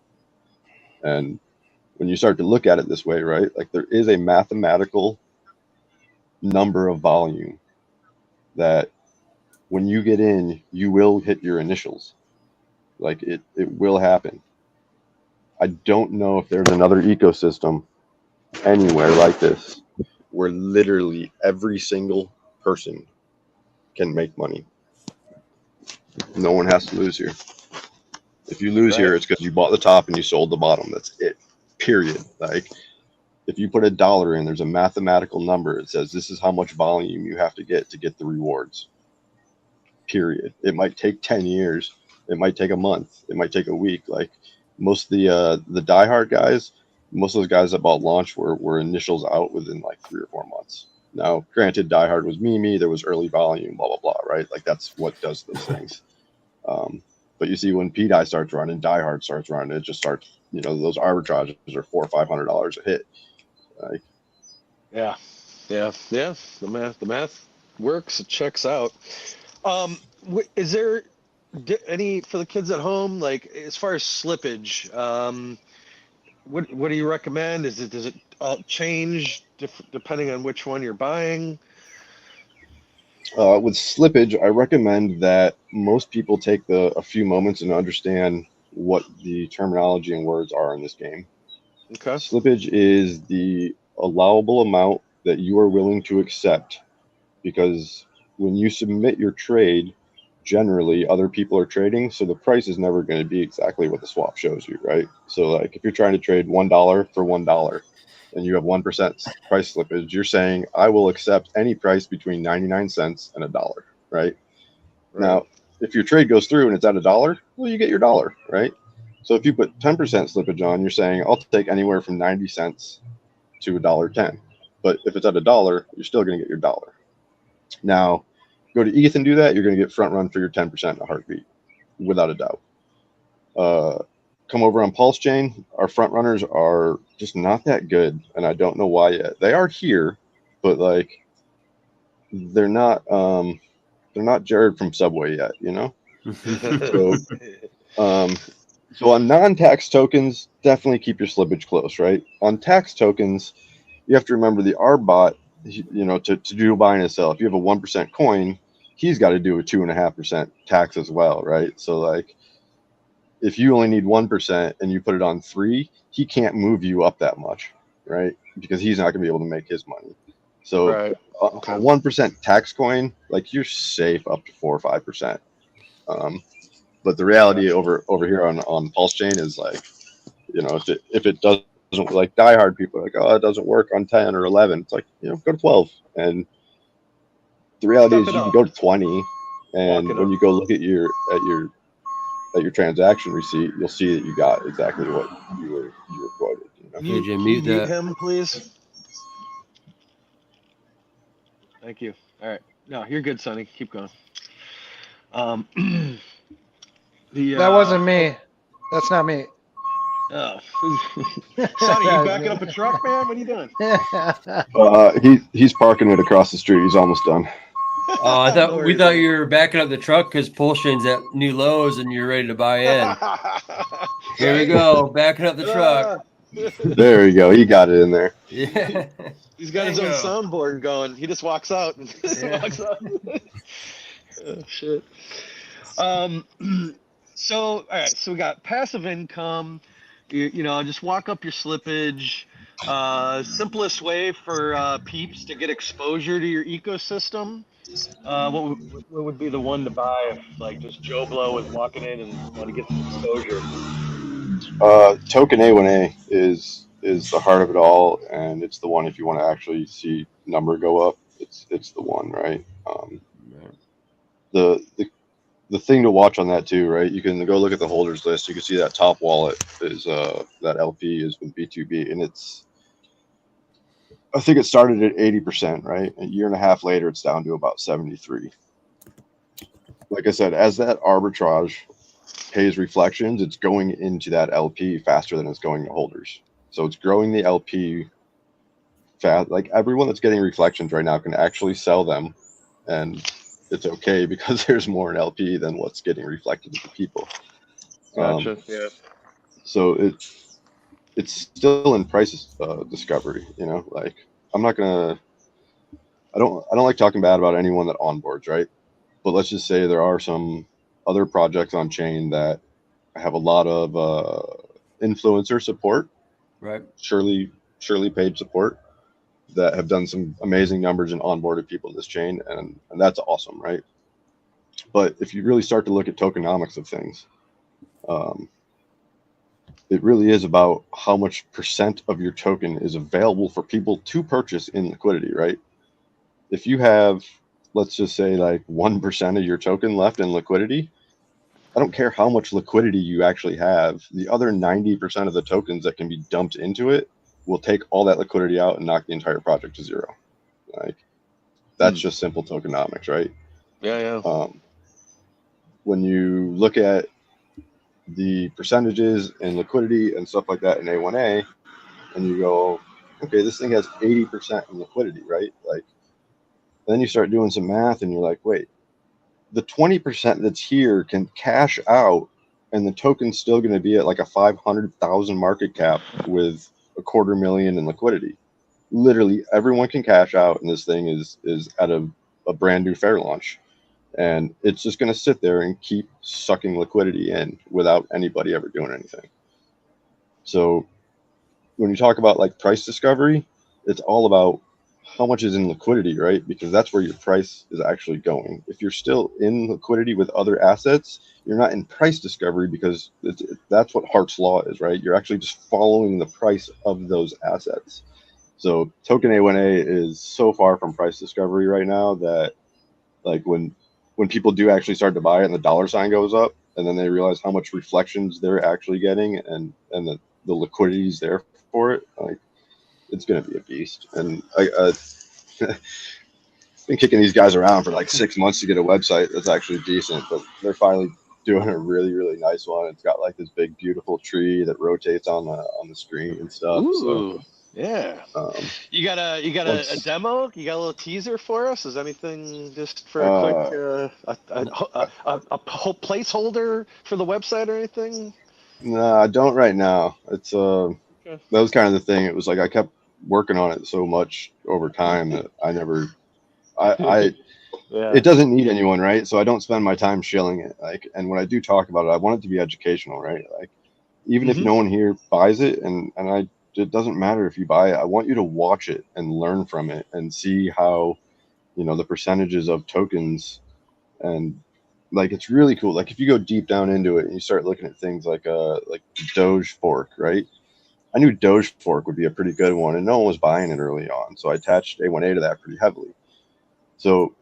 And when you start to look at it this way, right, like there is a mathematical number of volume that when you get in, you will hit your initials. Like it will happen. I don't know if there's another ecosystem anywhere like this where literally every single person can make money. No one has to lose here. If you lose here, it's because you bought the top and you sold the bottom. That's it. Period. Like, if you put $1 in, there's a mathematical number. It says this is how much volume you have to get the rewards. Period. It might take 10 years. It might take a month. It might take a week. Like most of the diehard guys, most of those guys that bought launch were initials out within like 3 or 4 months. Now, granted, diehard was me. There was early volume, blah blah blah. Right? Like that's what does those things. But you see, when PDI starts running, diehard starts running, it just starts. You know, those arbitrages are $400 or $500 a hit. Like, yeah. The math works. It checks out. Is there any for the kids at home? Like as far as slippage, what do you recommend? Does it change depending on which one you're buying? With slippage, I recommend that most people take a few moments and understand what the terminology and words are in this game. Okay. Slippage is the allowable amount that you are willing to accept, because when you submit your trade, generally other people are trading, so the price is never going to be exactly what the swap shows you, right? So like if you're trying to trade $1 for $1 and you have 1% price slippage, you're saying I will accept any price between 99 cents and $1, right? Now, if your trade goes through and it's at $1, well, you get your dollar, right? So if you put 10% slippage on, you're saying I'll take anywhere from 90 cents to $1.10. But if it's at $1, you're still going to get your dollar. Now, go to ETH and do that, you're going to get front run for your 10% in a heartbeat, without a doubt. Come over on Pulsechain, our front runners are just not that good, and I don't know why yet. They are here, but like they're not Jared from Subway yet, you know. So on non-tax tokens, definitely keep your slippage close, right? On tax tokens, you have to remember the RBot, you know, to do buy and sell. If you have a 1% coin, he's got to do a 2.5% tax as well, right? So like, if you only need 1% and you put it on 3, he can't move you up that much, right? Because he's not gonna be able to make his money. So a 1% tax coin, like you're safe up to 4 or 5%. But the reality over here on Pulsechain is like, you know, if it doesn't, like diehard people are like, oh, it doesn't work on 10 or 11. It's like, you know, go to 12. And the reality is you can go to 20, and when you go look at your transaction receipt, you'll see that you got exactly what you were quoted. You know? Can you mute him, please? Thank you. All right. No, you're good, Sonny. Keep going. That wasn't me. That's not me. Oh. Sonny, you backing up a truck, man? What are you doing? He's parking it across the street. He's almost done. Oh, we thought you were backing up the truck because Pulsechain's at new lows and you're ready to buy in. Here we go, backing up the truck. There you go. He got it in there. Yeah. He's got his own soundboard going. He just walks out and walks out. Oh, shit. So, all right. So we got passive income. You know, just walk up your slippage. Simplest way for peeps to get exposure to your ecosystem. What would be the one to buy if like just Joe Blow was walking in and want to get some exposure? Token A1A is the heart of it all, and it's the one if you want to actually see number go up. It's the one, right? The thing to watch on that too, right? You can go look at the holders list. You can see that top wallet is that LP is with B2B, and I think it started at 80%, right? A year and a half later, it's down to about 73. Like I said, as that arbitrage pays reflections, it's going into that LP faster than it's going to holders. So it's growing the LP fast. Like everyone that's getting reflections right now can actually sell them, and it's okay because there's more in LP than what's getting reflected to people. Gotcha. Yeah. So it's still in price discovery, you know. Like I don't like talking bad about anyone that onboards, right? But let's just say there are some other projects on chain that have a lot of influencer support, right? Surely paid support, that have done some amazing numbers and onboarded people in this chain, and that's awesome, right? But if you really start to look at tokenomics of things, It really is about how much percent of your token is available for people to purchase in liquidity, right? If you have, let's just say like 1% of your token left in liquidity, I don't care how much liquidity you actually have, the other 90% of the tokens that can be dumped into it will take all that liquidity out and knock the entire project to zero. Like, that's just simple tokenomics, right? Yeah. When you look at the percentages and liquidity and stuff like that in A1A, and you go, okay, this thing has 80% in liquidity, right? Like, then you start doing some math and you're like, wait, the 20% that's here can cash out and the token's still going to be at like a 500,000 market cap with $250,000 in liquidity. Literally everyone can cash out, and this thing is at a brand new fair launch, and it's just going to sit there and keep sucking liquidity in without anybody ever doing anything. So when you talk about like price discovery, it's all about how much is in liquidity, right? Because that's where your price is actually going. If you're still in liquidity with other assets, you're not in price discovery, because that's what Hart's law is, right? You're actually just following the price of those assets. So token A1A is so far from price discovery right now that, like, when people do actually start to buy it and the dollar sign goes up, and then they realize how much reflections they're actually getting and the liquidity is there for it, like, it's going to be a beast. And I've been kicking these guys around for like 6 months to get a website that's actually decent, but they're finally doing a really, really nice one. It's got like this big, beautiful tree that rotates on the screen and stuff. Ooh, so yeah. You got a demo? You got a little teaser for us? Is anything just for a quick a whole placeholder for the website or anything? No, I don't right now. It's that was kind of the thing. It was like I kept working on it so much over time that I never it doesn't need anyone, right? So I don't spend my time shilling it. Like, and when I do talk about it, I want it to be educational, right? Like, even if no one here buys it, and it doesn't matter if you buy it, I want you to watch it and learn from it and see how, the percentages of tokens, and like, it's really cool. Like, if you go deep down into it and you start looking at things like Doge fork, right? I knew Doge fork would be a pretty good one, and no one was buying it early on, so I attached A1A to that pretty heavily. So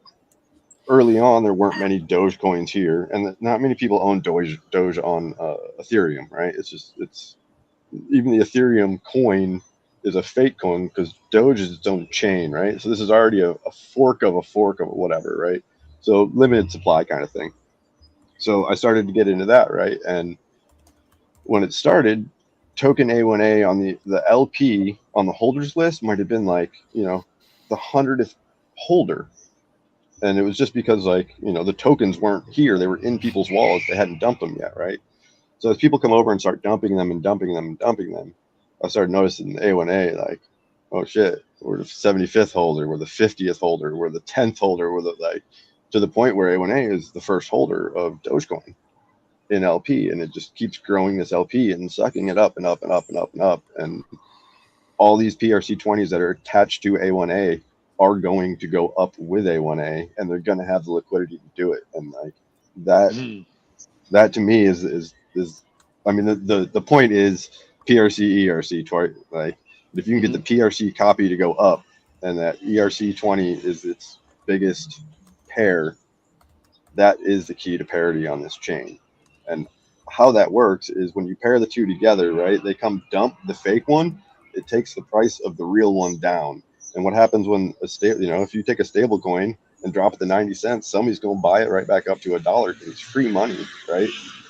early on, there weren't many Doge coins here, and not many people own Doge on Ethereum, right? It's even the Ethereum coin is a fake coin because Doge is its own chain, right? So this is already a fork of a whatever, right? So limited supply kind of thing. So I started to get into that, right? And when it started, token A1A on the LP on the holders list might have been like, the 100th holder. And it was just because, like, the tokens weren't here. They were in people's wallets. They hadn't dumped them yet, right? So as people come over and start dumping them, I started noticing the A1A, like, oh shit, we're the 75th holder, we're the 50th holder, we're the 10th holder, we're to the point where A1A is the first holder of Dogecoin in LP, and it just keeps growing this LP and sucking it up and up and up and up and up. And all these PRC20s that are attached to A1A are going to go up with A1A, and they're going to have the liquidity to do it. And like that to me is I mean, the point is PRC ERC twice. Like, if you can get the PRC copy to go up, and that ERC20 is its biggest pair, that is the key to parity on this chain. And how that works is when you pair the two together, right? They come dump the fake one, it takes the price of the real one down. And what happens when if you take a stable coin and drop it to 90 cents, somebody's going to buy it right back up to $1 because it's free money, right?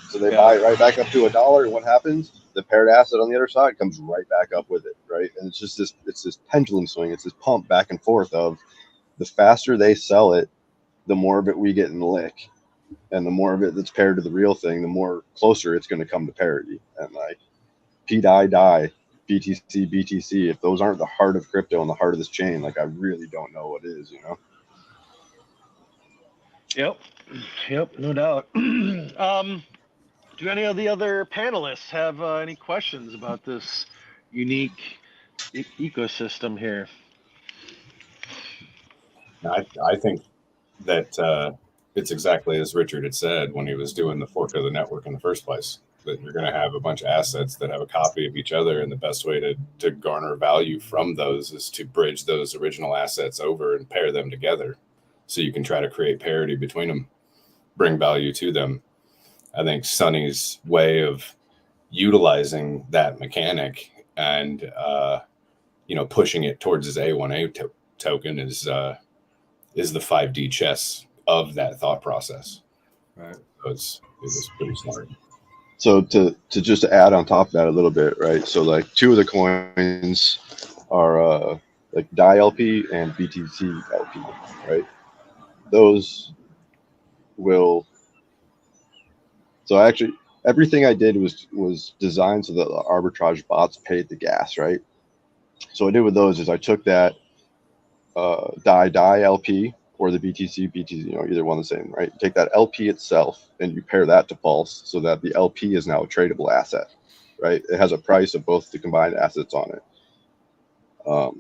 So they buy it right back up to $1, and what happens? The paired asset on the other side comes right back up with it, right? And it's just this pendulum swing. It's this pump back and forth of the faster they sell it, the more of it we get in the lick, and the more of it that's paired to the real thing, the more closer it's going to come to parity. And like die, BTC, if those aren't the heart of crypto and the heart of this chain, like, I really don't know what is, Yep, no doubt. Do any of the other panelists have any questions about this unique ecosystem here? I think that it's exactly as Richard had said when he was doing the fork of the network in the first place. that you're going to have a bunch of assets that have a copy of each other, and the best way to garner value from those is to bridge those original assets over and pair them together, so you can try to create parity between them, bring value to them. I think Sonny's way of utilizing that mechanic and pushing it towards his A1A token is the 5D chess of that thought process. Right. So it's pretty smart. So to just add on top of that a little bit, right? So like two of the coins are like DAI LP and BTC LP, right? Those will. So actually, everything I did was designed so that the arbitrage bots paid the gas, right? So what I did with those is I took that DAI LP or the BTC, either one the same, right? You take that LP itself and you pair that to Pulse so that the LP is now a tradable asset, right? It has a price of both the combined assets on it. A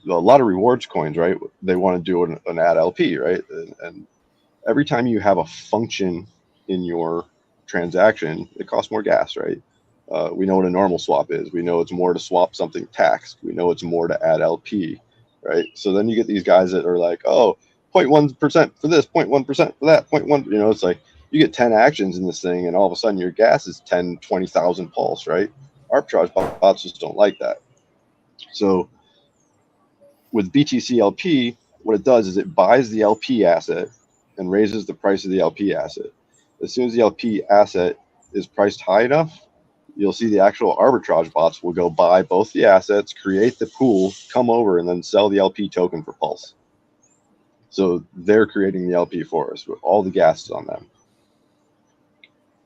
lot of rewards coins, right? They want to do an add LP, right? And every time you have a function in your transaction, it costs more gas, right? We know what a normal swap is. We know it's more to swap something taxed. We know it's more to add LP, right? So then you get these guys that are like, oh, 0.1% for this, 0.1% for that, 0.1, it's like you get 10 actions in this thing and all of a sudden your gas is 10, 20,000 pulse, right? Arbitrage bots just don't like that. So with BTC LP, what it does is it buys the LP asset and raises the price of the LP asset. As soon as the LP asset is priced high enough, you'll see the actual arbitrage bots will go buy both the assets, create the pool, come over, and then sell the LP token for Pulse. So they're creating the LP for us with all the gas is on them.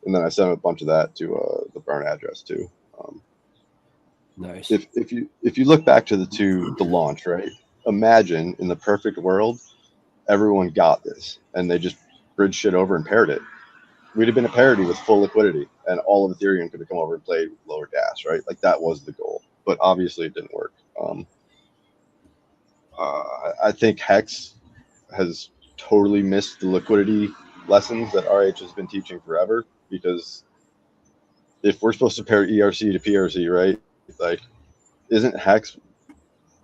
And then I sent a bunch of that to the burn address too. Nice. If you look back to the launch, right? Imagine in the perfect world, everyone got this and they just bridged shit over and paired it. We'd have been a parity with full liquidity, and all of Ethereum could have come over and played with lower gas, right? Like that was the goal, but obviously it didn't work. I think Hex has totally missed the liquidity lessons that RH has been teaching forever, because if we're supposed to pair ERC to PRC, right? Like, isn't Hex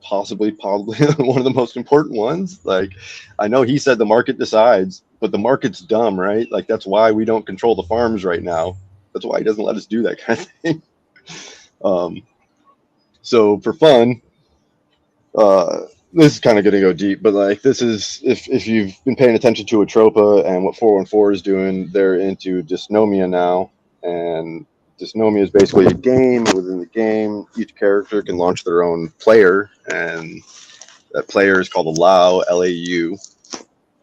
possibly one of the most important ones? Like, I know he said the market decides, but the market's dumb, right? Like, that's why we don't control the farms right now. That's why he doesn't let us do that kind of thing. So for fun, this is kind of going to go deep, but like, this is, if you've been paying attention to Atropa and what 414 is doing, they're into Dysnomia now, and Dysnomia is basically a game. Within the game, each character can launch their own player, and that player is called a LAU, L-A-U.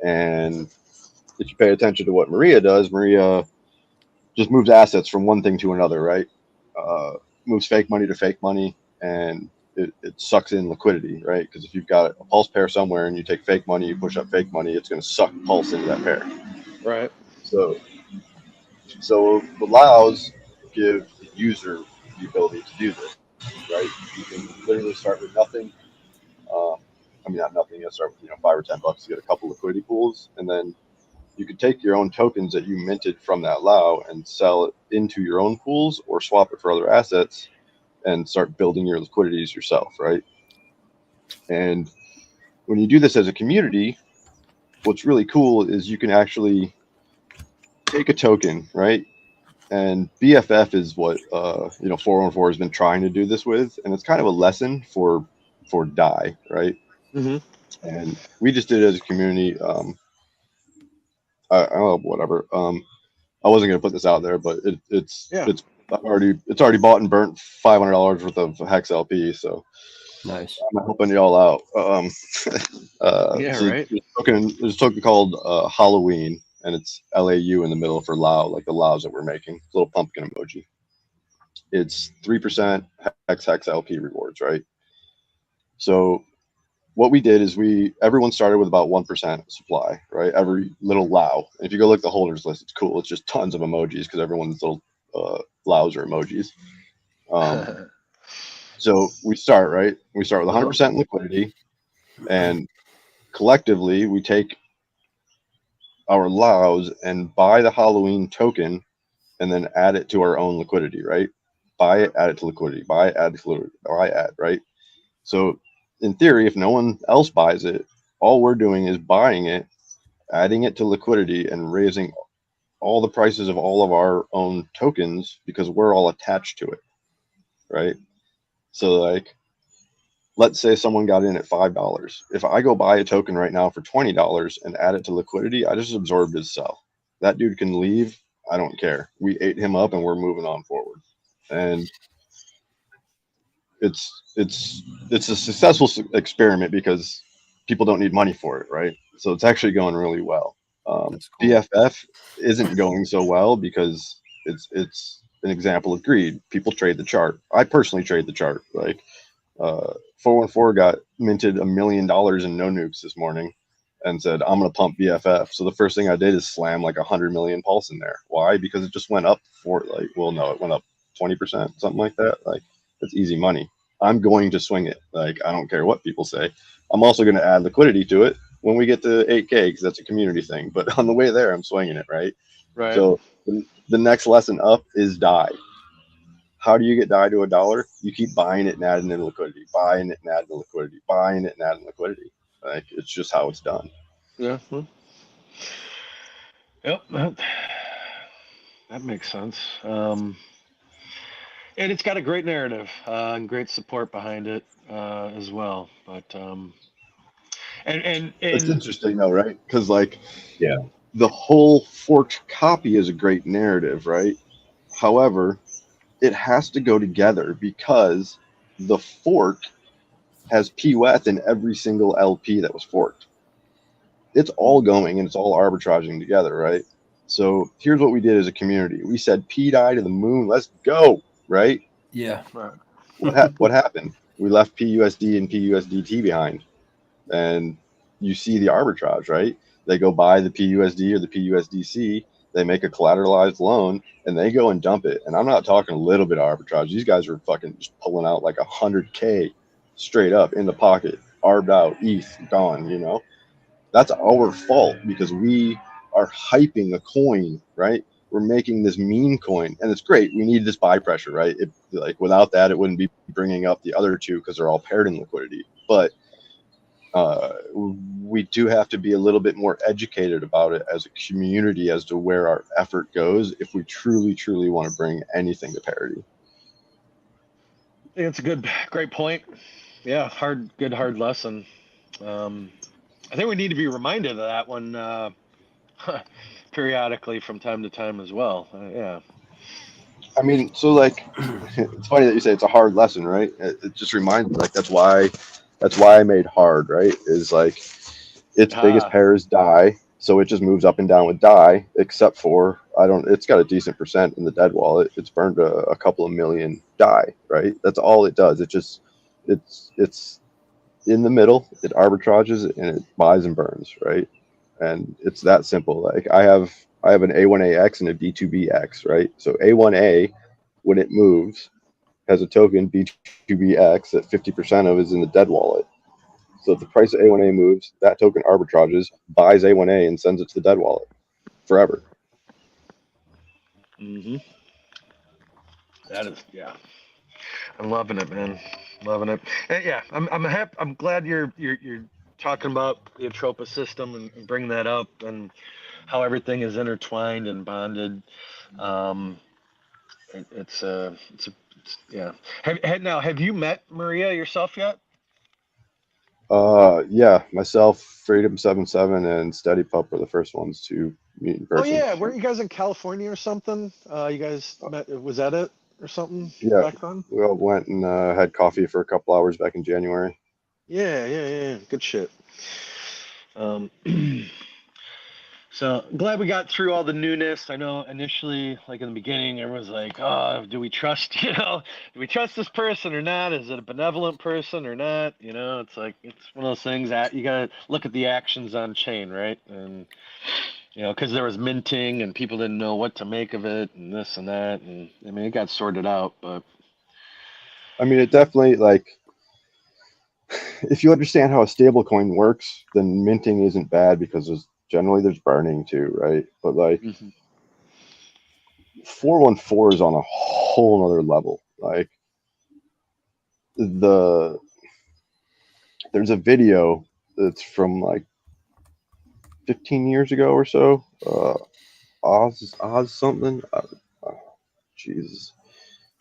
And if you pay attention to what Maria does, Maria just moves assets from one thing to another, right? Moves fake money to fake money, and it sucks in liquidity, right? Because if you've got a pulse pair somewhere and you take fake money, you push up fake money, it's going to suck pulse into that pair. Right. So the LAUs give the user the ability to do this, right? You can literally start with nothing. Not nothing. You start with $5 or $10 to get a couple liquidity pools, and then you could take your own tokens that you minted from that LAU and sell it into your own pools, or swap it for other assets and start building your liquidities yourself, right? And when you do this as a community, what's really cool is you can actually take a token, right? And BFF is what 414 has been trying to do this with, and it's kind of a lesson for DAI, right? Mm-hmm. And we just did it as a community. I don't know, whatever. I wasn't gonna put this out there, but it's already bought and burnt $500 worth of Hex LP. So nice. I'm helping y'all out. Yeah, so right. There's a token called Halloween, and it's LAU in the middle for LAU, like the LAUs that we're making. Little pumpkin emoji. It's 3% Hex LP rewards, right? So what we did is everyone started with about 1% supply, right? Every little LAU. And if you go look at the holders list, it's cool. It's just tons of emojis because everyone's little LAUs are emojis. So we start, right? We start with 100% liquidity, and collectively we take our LAUs and buy the Halloween token and then add it to our own liquidity, right? Buy it, add it to liquidity, buy it, add it to liquidity, buy, add, right? So in theory, if no one else buys it, all we're doing is buying it, adding it to liquidity, and raising all the prices of all of our own tokens because we're all attached to it, right? So like, let's say someone got in at $5. If I go buy a token right now for $20 and add it to liquidity, I just absorbed his sell. That dude can leave. I don't care. We ate him up and we're moving on forward. And it's a successful experiment because people don't need money for it, right? So it's actually going really well. Cool. BFF isn't going so well because it's an example of greed. People trade the chart. I personally trade the chart. Like 414 got minted $1 million in no nukes this morning and said, I'm going to pump BFF. So the first thing I did is slam like 100 million pulse in there. Why? Because it just went up for like, well, no, it went up 20%, something like that. Like, that's easy money. I'm going to swing it. Like, I don't care what people say. I'm also going to add liquidity to it when we get to 8K because that's a community thing. But on the way there, I'm swinging it, right? Right. So the next lesson up is DAI. How do you get DAI to $1? You keep buying it and adding in liquidity, buying it and adding liquidity, buying it and adding liquidity. Like, it's just how it's done. Yeah. Yep. That makes sense. And it's got a great narrative and great support behind it as well. But and it's interesting though, right? Because like, yeah, the whole forked copy is a great narrative, right? However, it has to go together because the fork has PWETH in every single LP that was forked. It's all going and it's all arbitraging together, right? So here's what we did as a community. We said PDAI to the moon, let's go, right? Yeah. What happened? We left PUSD and PUSDT behind. And you see the arbitrage, right? They go buy the PUSD or the PUSDC, they make a collateralized loan, and they go and dump it. And I'm not talking a little bit of arbitrage. These guys are fucking just pulling out like 100K straight up in the pocket, arbed out, ETH gone, you know? That's our fault because we are hyping a coin, right? We're making this meme coin, and it's great. We need this buy pressure, right? Like without that, it wouldn't be bringing up the other two because they're all paired in liquidity. But we do have to be a little bit more educated about it as a community as to where our effort goes if we truly want to bring anything to parity. I think it's a great point. Yeah, good hard lesson. I think we need to be reminded of that one periodically from time to time as well. Yeah. I mean, so like, it's funny that you say it's a hard lesson, right? It just reminds me, like, that's why I made hard, right? Is like, its biggest pair is DAI, so it just moves up and down with DAI, except for, it's got a decent percent in the dead wallet. It's burned a couple of million DAI, right? That's all it does. It's in the middle, it arbitrages and it buys and burns, right? And it's that simple. Like, I have an A1AX and a B2BX, right? So A1A, when it moves, has a token B2BX that 50% of is in the dead wallet. So if the price of A1A moves, that token arbitrages, buys A1A, and sends it to the dead wallet forever. Mm-hmm. That is, yeah. I'm loving it, man. Loving it. And yeah, I'm happy. I'm glad you're talking about the Atropa system and bring that up and how everything is intertwined and bonded. It's yeah. Have you met Maria yourself yet? Yeah, myself, Freedom77, and Steady Pup were the first ones to meet in person. Oh yeah, weren't you guys in California or something? You guys met? Was that it or something? Yeah, back then? we all went and had coffee for a couple hours back in January. Yeah. Good shit. So I'm glad we got through all the newness. I know initially, like in the beginning, everyone's like, "Oh, do we trust? Do we trust this person or not? Is it a benevolent person or not?" It's like it's one of those things that you gotta look at the actions on chain, right? And because there was minting and people didn't know what to make of it and this and that, and I mean, it got sorted out, but I mean, it definitely, like, if you understand how a stable coin works, then minting isn't bad because there's burning too, right? But like, 414 is on a whole nother level. Like there's a video that's from like 15 years ago or so. Oz something. Jesus,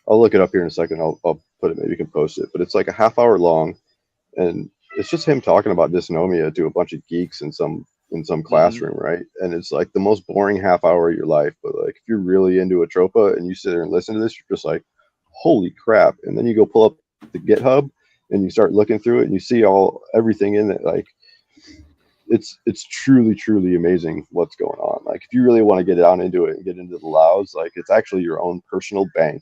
I'll look it up here in a second. I'll put it. Maybe you can post it. But it's like a half hour long, and it's just him talking about Dysnomia to a bunch of geeks in some classroom, right? And it's like the most boring half hour of your life. But like if you're really into Atropa and you sit there and listen to this, you're just like, holy crap! And then you go pull up the GitHub and you start looking through it and you see everything in it. Like it's truly amazing what's going on. Like if you really want to get down into it and get into the LAOs, like it's actually your own personal bank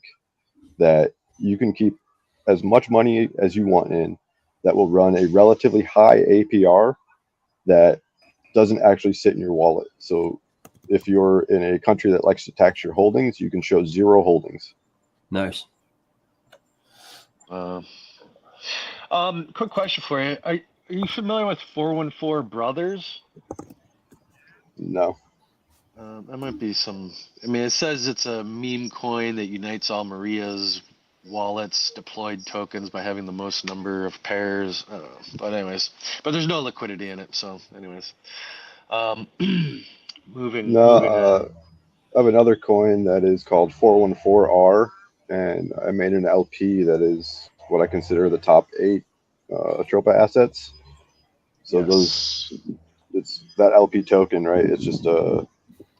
that you can keep as much money as you want in, that will run a relatively high APR that doesn't actually sit in your wallet. So if you're in a country that likes to tax your holdings, you can show 0 holdings. Nice. Quick question for you. Are you familiar with 414 Brothers? No. That might be some. I mean, it says it's a meme coin that unites all Maria's wallets deployed tokens by having the most number of pairs. I don't know. But anyways, there's no liquidity in it. So anyways, moving on. I have another coin that is called 414R, and I made an LP that is what I consider the top 8 Atropa assets. So it's that LP token, right? It's just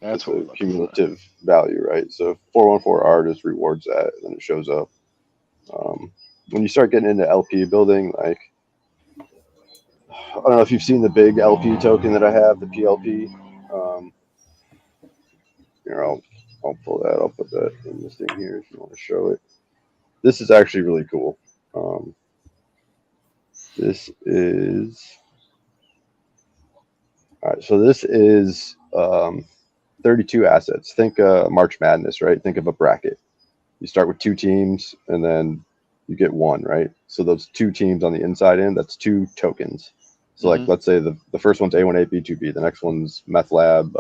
that's a cumulative value, right? So 414R just rewards that, and then it shows up. When you start getting into LP building, like I don't know if you've seen the big LP token that I have, the PLP. Here, I'll pull that. I'll put that in this thing here if you want to show it. This is actually really cool. This is all right. So this is 32 assets. Think March Madness, right? Think of a bracket. You start with 2 teams, and then you get 1, right? So those 2 teams on the inside end, that's 2 tokens. So like, let's say the first one's A1A, B2B. The next one's mEthLab,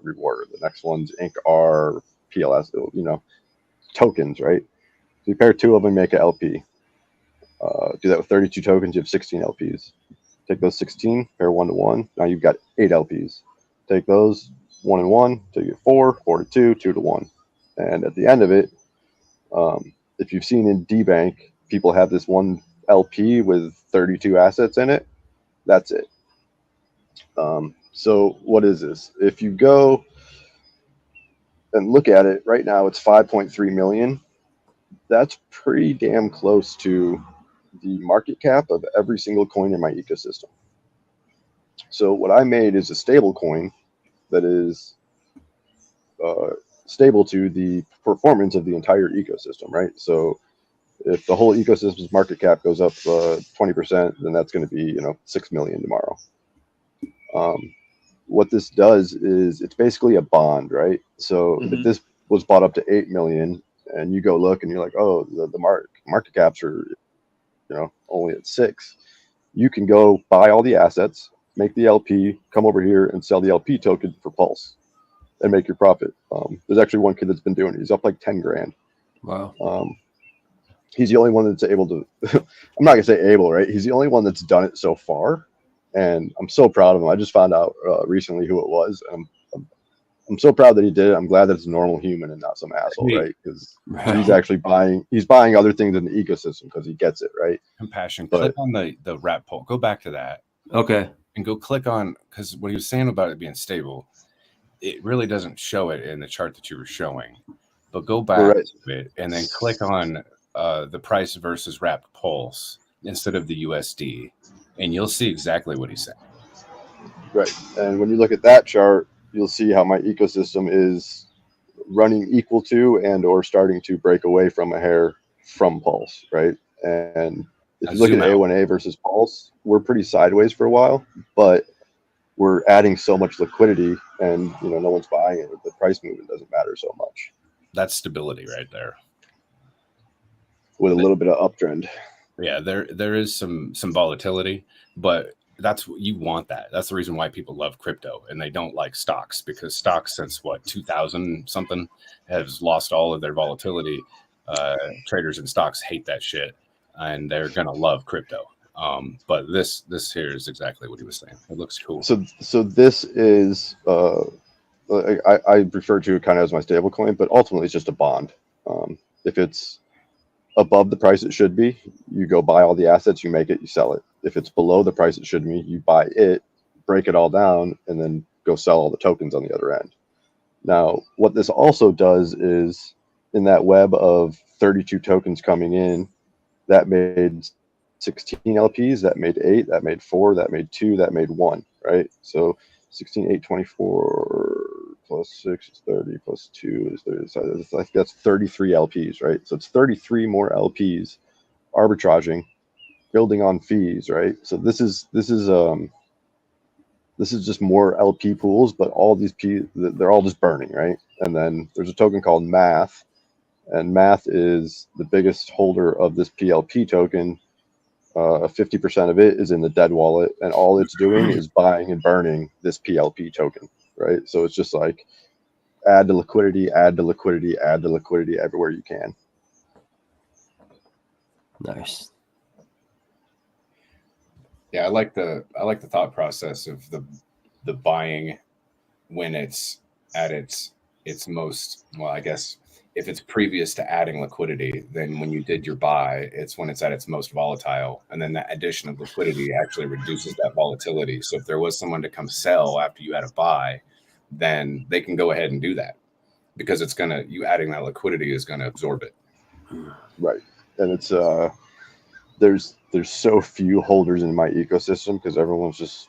Reward. The next one's IncR, PLS, tokens, right? So you pair 2 of them, make an LP. Do that with 32 tokens, you have 16 LPs. Take those 16, pair 1 to 1. Now you've got 8 LPs. Take those 1 and 1, so you get 4, 4 to 2, 2 to 1. And at the end of it, if you've seen in D-Bank, people have this one LP with 32 assets in it. That's it. So what is this? If you go and look at it right now, it's 5.3 million. That's pretty damn close to the market cap of every single coin in my ecosystem. So what I made is a stable coin that is stable to the performance of the entire ecosystem, right? So if the whole ecosystem's market cap goes up 20%, then that's going to be 6 million tomorrow. What this does is it's basically a bond, right? So if this was bought up to 8 million, and you go look and you're like, oh, the market caps are only at 6, you can go buy all the assets, make the LP, come over here and sell the LP token for Pulse and make your profit. There's actually one kid that's been doing it. He's up like 10 grand. Wow. He's the only one that's able to, I'm not gonna say able, right? He's the only one that's done it so far. And I'm so proud of him. I just found out recently who it was. I'm so proud that he did it. I'm glad that it's a normal human and not some asshole, right? Because he's actually buying other things in the ecosystem because he gets it, right? Compassion. Click on the wrap poll. Go back to that. Okay. And go click on, because what he was saying about it being stable, it really doesn't show it in the chart that you were showing. But go back to it and then click on the price versus wrapped pulse instead of the USD, and you'll see exactly what he's saying. Right. And when you look at that chart, you'll see how my ecosystem is running equal to and or starting to break away from a hair from Pulse, right? And if you look at A1A versus Pulse, we're pretty sideways for a while, but we're adding so much liquidity and no one's buying it. The price movement doesn't matter so much. That's stability right there. With a little bit of uptrend. Yeah, there is some volatility, but that's what you want. That's the reason why people love crypto, and they don't like stocks, because stocks since 2000 something has lost all of their volatility. Traders in stocks hate that shit, and they're gonna love crypto. But this here is exactly what he was saying. It looks cool. So this is I refer to it kind of as my stable coin, but ultimately it's just a bond. If it's above the price it should be, you go buy all the assets, you make it, you sell it. If it's below the price it should be, you buy it, break it all down, and then go sell all the tokens on the other end. Now, what this also does is, in that web of 32 tokens coming in, that made 16 LPs, that made 8, that made 4, that made 2, that made 1, right? So 16, 8, 24 plus 6 is 30, plus 2 is 30. So that's 33 LPs, right? So it's 33 more LPs arbitraging, building on fees, right? So this is just more LP pools, but all these they're all just burning, right? And then there's a token called Math, and Math is the biggest holder of this PLP token. 50% of it is in the dead wallet, and all it's doing is buying and burning this PLP token, right? So it's just like add to liquidity, add to liquidity, add to liquidity everywhere you can. Nice. Yeah, I like the thought process of the buying when it's at its most, well, I guess if it's previous to adding liquidity, then when you did your buy, it's when it's at its most volatile. And then that addition of liquidity actually reduces that volatility. So if there was someone to come sell after you had a buy, then they can go ahead and do that, because it's you adding that liquidity is gonna absorb it. Right. And it's there's so few holders in my ecosystem, because everyone's just,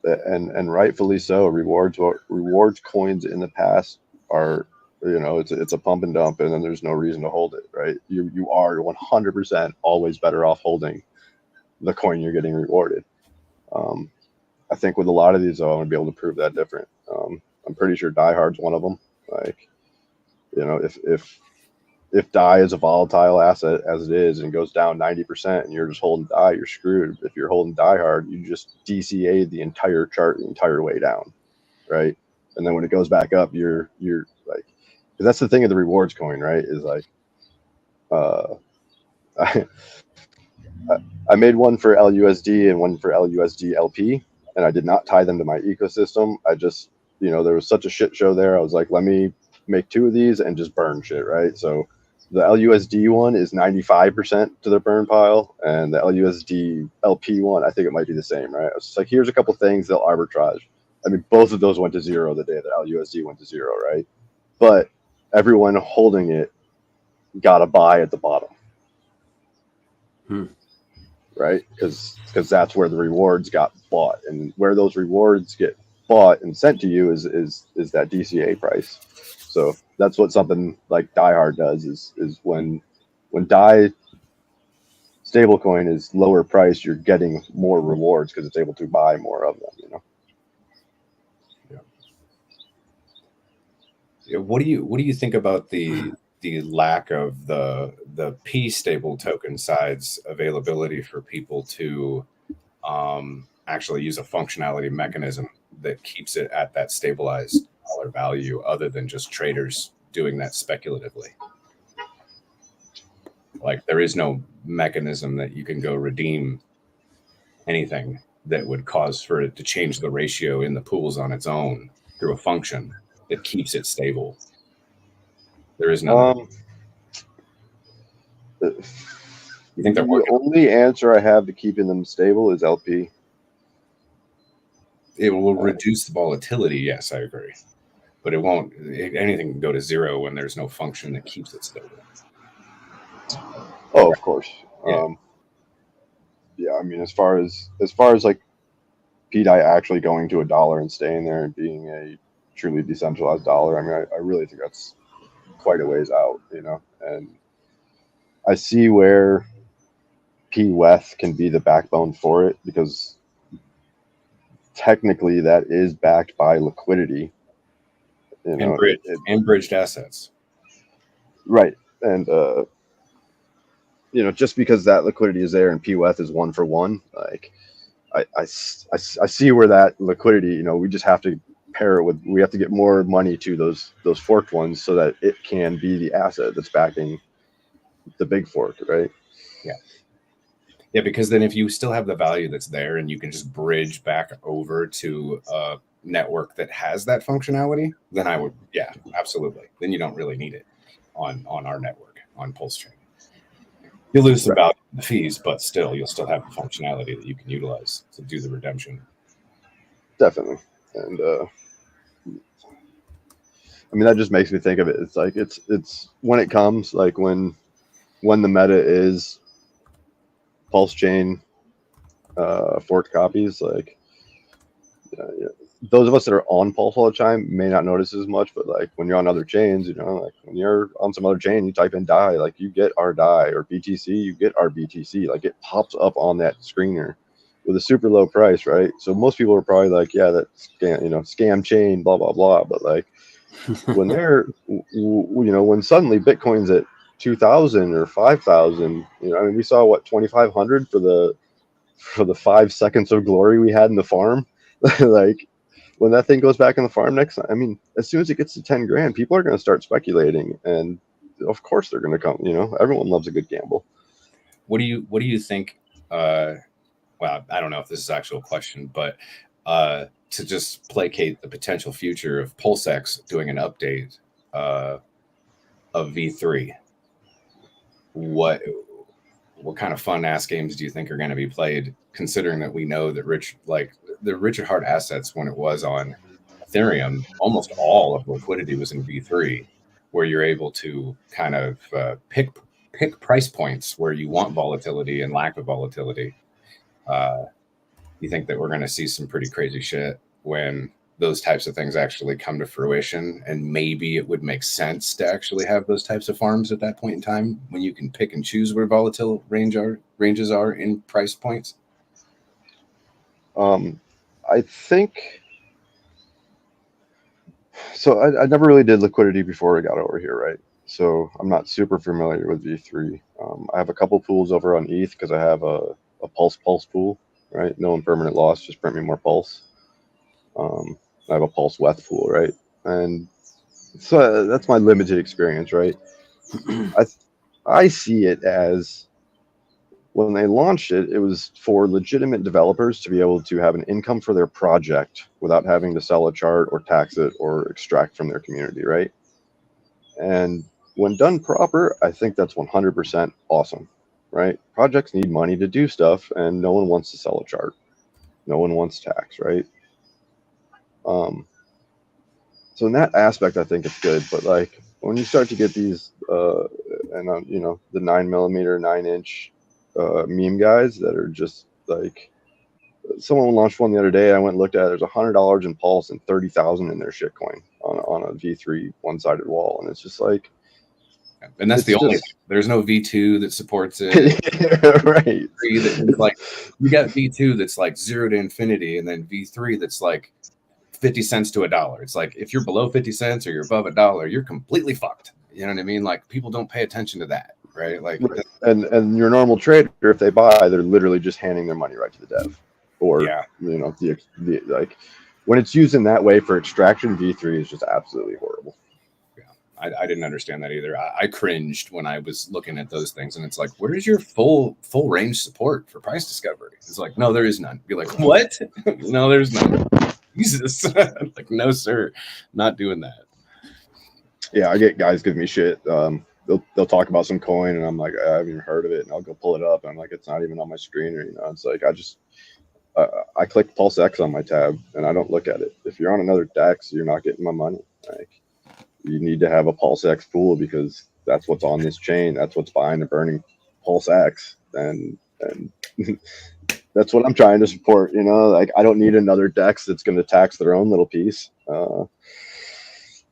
and rightfully so, rewards coins in the past are, it's a pump and dump, and then there's no reason to hold it, right? You are 100% always better off holding the coin you're getting rewarded. I think with a lot of these, though, I'm gonna be able to prove that different. I'm pretty sure Die Hard's one of them. Like, if DAI is a volatile asset as it is and goes down 90% and you're just holding DAI, you're screwed. If you're holding Die Hard, you just DCA the entire chart the entire way down, right? And then when it goes back up, you're like, because that's the thing of the rewards coin, right? Is like, I made one for LUSD and one for LUSD LP, and I did not tie them to my ecosystem. I just, there was such a shit show there. I was like, let me make 2 of these and just burn shit, right? So the LUSD one is 95% to the burn pile, and the LUSD LP one, I think it might be the same, right? I was just like, here's a couple things they'll arbitrage. I mean, both of those went to 0 the day that LUSD went to 0, right? But everyone holding it got a buy at the bottom. Right? Because that's where the rewards got bought, and where those rewards get bought and sent to you is that DCA price. So that's what something like Die Hard does is when DAI stablecoin is lower price, you're getting more rewards because it's able to buy more of them. Yeah. What do you think about the lack of the P stable token side's availability for people to actually use a functionality mechanism that keeps it at that stabilized dollar value, other than just traders doing that speculatively? Like, there is no mechanism that you can go redeem anything that would cause for it to change the ratio in the pools on its own through a function that keeps it stable. There is nothing. You think they're working? The only answer I have to keeping them stable is LP. It will reduce the volatility. Yes, I agree. But it won't. Anything can go to 0 when there's no function that keeps it stable. Oh, of course. Yeah. I mean, as far as like PDAI actually going to $1 and staying there and being a truly decentralized dollar, I mean, I really think that's quite a ways out, and I see where PWETH can be the backbone for it, because technically that is backed by liquidity, and bridged assets, right? And just because that liquidity is there and PWETH is 1 for 1, like I see where that liquidity, you know, we just have to pair it with, we have to get more money to those forked ones so that it can be the asset that's backing the big fork, right? Yeah, because then if you still have the value that's there and you can just bridge back over to a network that has that functionality, then I would, yeah, absolutely. Then you don't really need it on our network, on Pulsechain. You'll lose some value in the fees, but still, you'll still have the functionality that you can utilize to do the redemption. Definitely. And I mean, that just makes me think of it. It's like, it's when it comes, like when the meta is Pulsechain forked copies, like those of us that are on Pulse all the time may not notice as much, but like when you're on other chains, you know, like when you're on some other chain, you type in DAI, like you get our DAI, or BTC, you get our BTC, like it pops up on that screener with a super low price, right? So most people are probably like, yeah, that's scam, you know, scam chain, blah blah blah. But like when they're, you know, when suddenly Bitcoin's at 2,000 or 5,000, you know, I mean, we saw what 2,500 for the 5 seconds of glory we had in the farm. Like when that thing goes back in the farm next time, I mean, as soon as it gets to 10 grand, people are going to start speculating, and of course they're going to come. You know, everyone loves a good gamble. What do you think? Well, I don't know if this is an actual question, but to just placate the potential future of PulseX doing an update of V3, what kind of fun ass games do you think are going to be played, considering that we know that the Richard Hart assets, when it was on Ethereum, almost all of liquidity was in V3, where you're able to kind of pick price points where you want volatility and lack of volatility. You think that we're going to see some pretty crazy shit when those types of things actually come to fruition, and maybe it would make sense to actually have those types of farms at that point in time when you can pick and choose where volatile ranges are in price points? I think so. I never really did liquidity before I got over here, right? So I'm not super familiar with V3. I have a couple pools over on ETH because I have a pulse pool, right? No impermanent loss, just print me more pulse. I have a pulse weth pool, right? And so that's my limited experience, right? I see it as, when they launched it, it was for legitimate developers to be able to have an income for their project without having to sell a chart or tax it or extract from their community, right? And when done proper, I think that's 100% awesome, right? Projects need money to do stuff, and no one wants to sell a chart. No one wants tax, right? So in that aspect, I think it's good. But like when you start to get these, you know, the 9mm, 9-inch meme guys that are just like, someone launched one the other day. I went and looked at it. There's $100 in Pulse and 30,000 in their shitcoin on a V3 one-sided wall, and it's just like, and that's the only thing. There's no V2 that supports it. Right. That's like, you got V2 that's like 0 to infinity, and then V3 that's like 50 cents to $1. It's like, if you're below 50 cents or you're above $1, you're completely fucked. You know what I mean? Like, people don't pay attention to that, right? Like, right. And your normal trader, if they buy, they're literally just handing their money right to the dev, or you know, the like when it's used in that way for extraction, V3 is just absolutely horrible. I didn't understand that either. I cringed when I was looking at those things, and it's like, where's your full range support for price discovery? It's like, no, there is none. Be like, what? No, there's none. Jesus. Like, no, sir, not doing that. Yeah, I get guys giving me shit. They'll talk about some coin, and I'm like, I haven't even heard of it, and I'll go pull it up, and I'm like, it's not even on my screen, or, you know, it's like, I click Pulse X on my tab, and I don't look at it. If you're on another DEX, you're not getting my money. Like, you need to have a Pulse X pool, because that's what's on this chain. That's what's buying and burning Pulse X, and that's what I'm trying to support. You know, like, I don't need another DEX that's going to tax their own little piece. You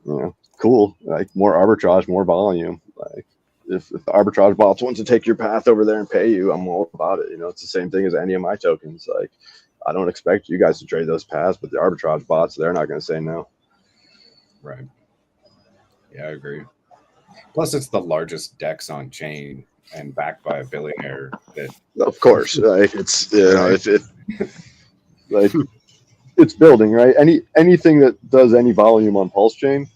know, cool. Like, more arbitrage, more volume. Like, if the arbitrage bots want to take your path over there and pay you, I'm all about it. You know, it's the same thing as any of my tokens. Like, I don't expect you guys to trade those paths, but the arbitrage bots, they're not going to say no. Right. Yeah, I agree. Plus, it's the largest DEX on chain and backed by a billionaire. That, of course, like, it's, you know, Like it's building, right? Anything that does any volume on Pulsechain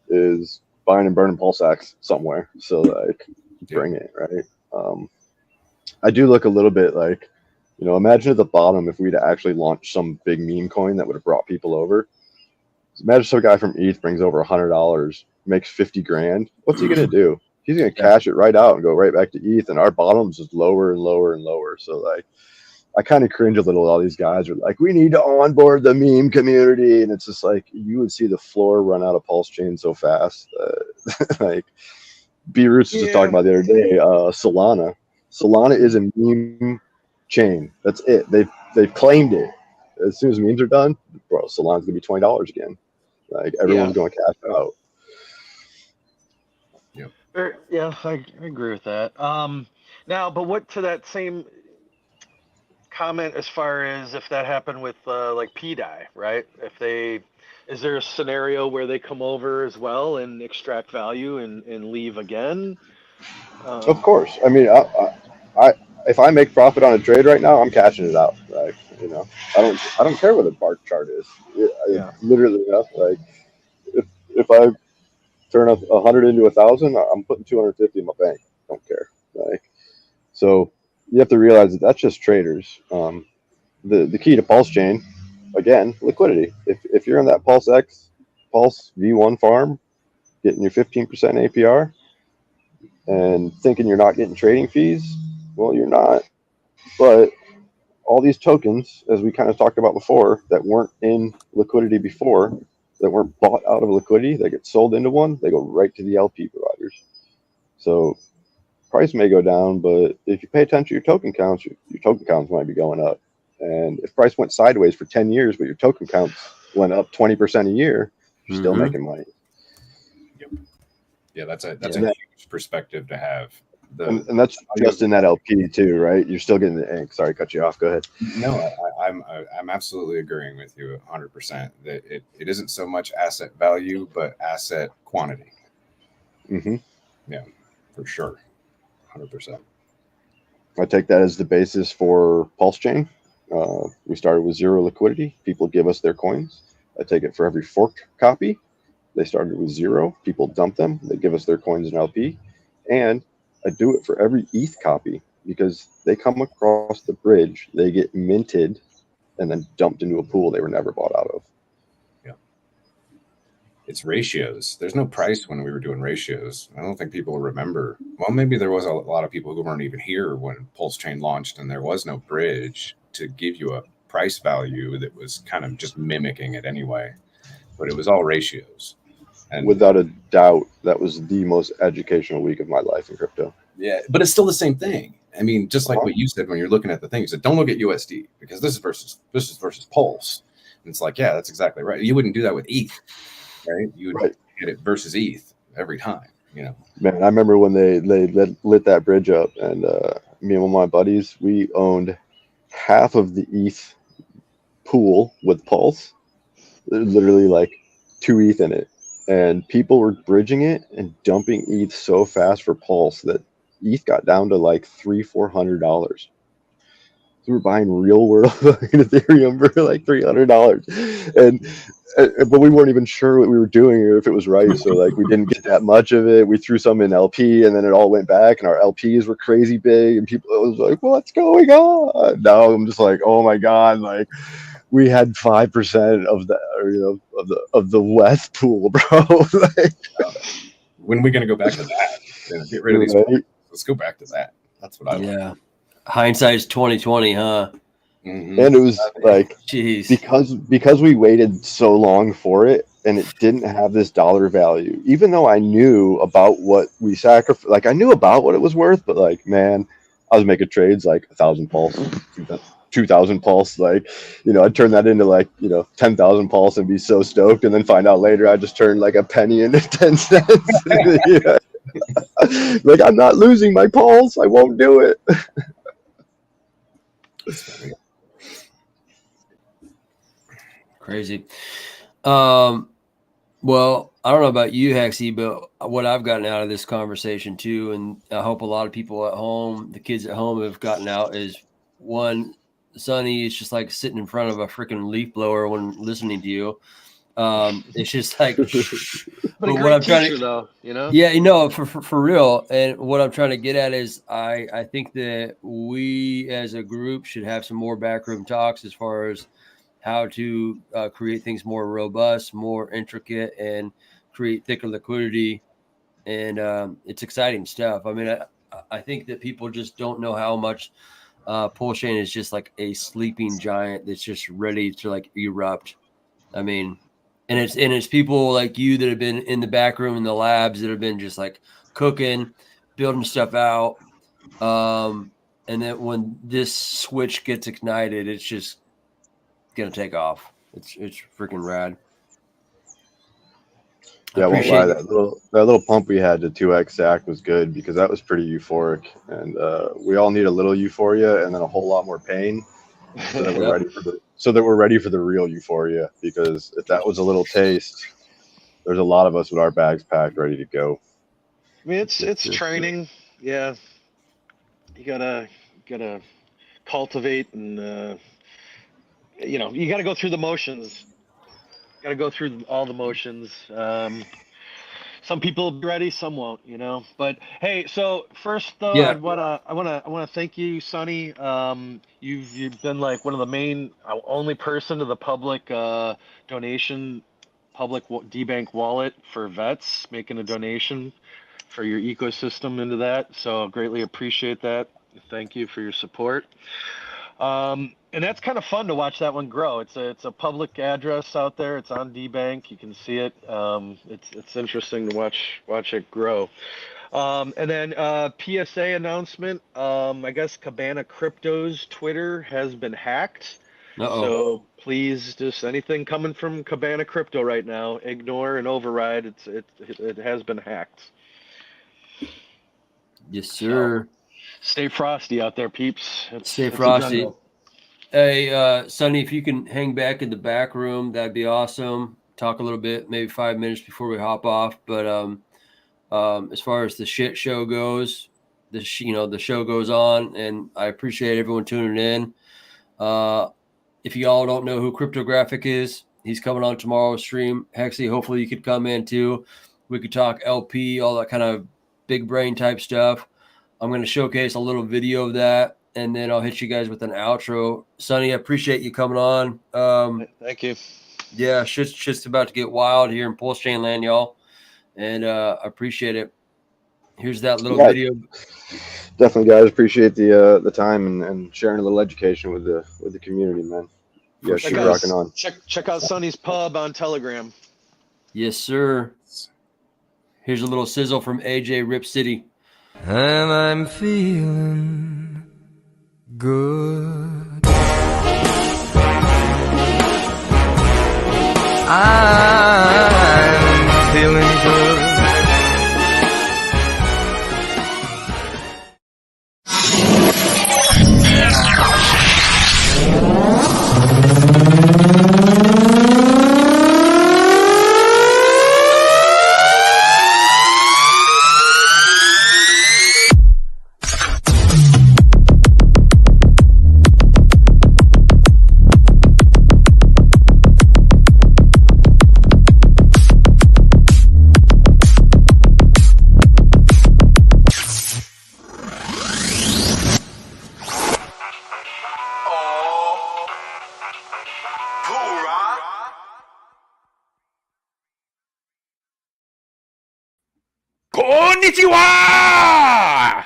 is buying and burning Pulsex somewhere. So like bring it, right? I do look a little bit like, you know, imagine at the bottom if we'd actually launched some big meme coin that would have brought people over. Imagine some guy from ETH brings over $100, makes 50 grand. What's he gonna do? He's gonna cash it right out and go right back to ETH, and our bottom's just lower and lower and lower. So like, I kind of cringe a little. All these guys are like, we need to onboard the meme community, and it's just like you would see the floor run out of Pulsechain so fast. Like B Roots was just talking about the other day. Solana is a meme chain. That's it. They've claimed it. As soon as memes are done, bro, Solana's gonna be $20 again. Like everyone's going to cash out. Yeah, I agree with that. Now, but what to that same comment as far as if that happened with like PDI, right? Is there a scenario where they come over as well and extract value and leave again? Of course. I mean, I if I make profit on a trade right now, I'm cashing it out. Like, you know, I don't care what the bar chart is. Literally, like if I turn up 100 into 1,000, I'm putting 250 in my bank. Don't care. Like, so you have to realize that that's just traders. The key to Pulsechain, again, liquidity. If you're in that Pulse V1 farm, getting your 15% APR, and thinking you're not getting trading fees, well, you're not. But all these tokens, as we kind of talked about before, that weren't in liquidity before, that weren't bought out of liquidity, they get sold into one, they go right to the LP providers. So price may go down, but if you pay attention to your token counts, your token counts might be going up. And if price went sideways for 10 years, but your token counts went up 20% a year, you're still making money. Yeah, that's a huge perspective to have. And that's just in that LP too, right? You're still getting the ink. Sorry, cut you off. Go ahead. No, I'm absolutely agreeing with you 100%. That it isn't so much asset value, but asset quantity. Mm-hmm. Yeah, for sure, 100%. I take that as the basis for Pulsechain. We started with zero liquidity. People give us their coins. I take it for every forked copy. They started with zero. People dump them. They give us their coins in LP. And I do it for every ETH copy because they come across the bridge, they get minted, and then dumped into a pool they were never bought out of. Yeah. It's ratios. There's no price when we were doing ratios. I don't think people remember. Well, maybe there was a lot of people who weren't even here when Pulsechain launched, and there was no bridge to give you a price value that was kind of just mimicking it anyway. But it was all ratios. And without a doubt, that was the most educational week of my life in crypto. Yeah, but it's still the same thing. I mean, just like what you said when you're looking at the thing, you said, don't look at USD because this is versus Pulse. And it's like, yeah, that's exactly right. You wouldn't do that with ETH, right? You would get it versus ETH every time, you know. Man, I remember when they lit that bridge up, and me and one of my buddies, we owned half of the ETH pool with Pulse. There's literally like 2 ETH in it. And people were bridging it and dumping ETH so fast for Pulse that ETH got down to like $300-400. So we're buying real world Ethereum for like $300, but we weren't even sure what we were doing or if it was right. So like we didn't get that much of it. We threw some in LP, and then it all went back, and our LPs were crazy big, and people was like, "What's going on?" Now I'm just like, "Oh my god!" Like, we had 5% of the, of the West pool, bro. Like, when are we gonna go back to that? Get rid of these. Right? Let's go back to that. That's what I like. Yeah. Hindsight's 2020, huh? Mm-hmm. And it was like, jeez, because we waited so long for it, and it didn't have this dollar value. Even though I knew about what we sacrificed, like I knew about what it was worth, but like, man, I was making trades like 1,000 Pulse, 2,000 Pulse, like, I'd turn that into like, 10,000 Pulse and be so stoked, and then find out later I just turned like a penny into 10 cents. Yeah. Like, I'm not losing my Pulse. I won't do it. Crazy. Well, I don't know about you, Hexy, but what I've gotten out of this conversation too, and I hope a lot of people at home, the kids at home, have gotten out, is one, Sonny is just like sitting in front of a freaking leaf blower when listening to you. It's just like, but a great teacher, though, you know? Yeah, you know, for real. And what I'm trying to get at is I think that we as a group should have some more backroom talks as far as how to create things more robust, more intricate, and create thicker liquidity. And it's exciting stuff. I mean, I think that people just don't know how much Pulsechain is just like a sleeping giant that's just ready to like erupt. I mean, and it's people like you that have been in the back room in the labs that have been just like cooking, building stuff out. And then when this switch gets ignited, it's just gonna take off. It's freaking rad. Yeah, I won't lie. That little pump we had to 2x SAC was good because that was pretty euphoric, and we all need a little euphoria and then a whole lot more pain, so that we're ready for the real euphoria. Because if that was a little taste, there's a lot of us with our bags packed, ready to go. I mean, it's training. Yeah, you gotta cultivate, and you know, you gotta go through the motions. Got to go through all the motions. Some people will be ready, some won't, you know. But hey, so first though, I wanna thank you, Sonny. You've been like one of the main, only person to the public donation, public DBank wallet for vets, making a donation for your ecosystem into that. So greatly appreciate that. Thank you for your support. And that's kind of fun to watch that one grow. It's a public address out there. It's on DBank. You can see it. It's interesting to watch it grow. And then PSA announcement. I guess Cabana Crypto's Twitter has been hacked. So please, just anything coming from Cabana Crypto right now, ignore and override. It has been hacked. Yes, sir. So, stay frosty out there, peeps. Stay frosty. Hey, Sonny, if you can hang back in the back room, that'd be awesome. Talk a little bit, maybe 5 minutes before we hop off. But as far as the shit show goes, the show goes on, and I appreciate everyone tuning in. If y'all don't know who Cryptographic is, he's coming on tomorrow's stream. Hexy, hopefully you could come in too. We could talk LP, all that kind of big brain type stuff. I'm going to showcase a little video of that, and then I'll hit you guys with an outro. Sonny, I appreciate you coming on. Thank you. Yeah, shit's about to get wild here in Pulsechain land, y'all, and I appreciate it. Here's that little video. Definitely, guys. Appreciate the time and sharing a little education with the community, man. You guys keep rocking on. Check out Sonny's Pub on Telegram. Yes, sir. Here's a little sizzle from AJ Rip City. And I'm feeling good. I'm feeling good. Konnichiwa!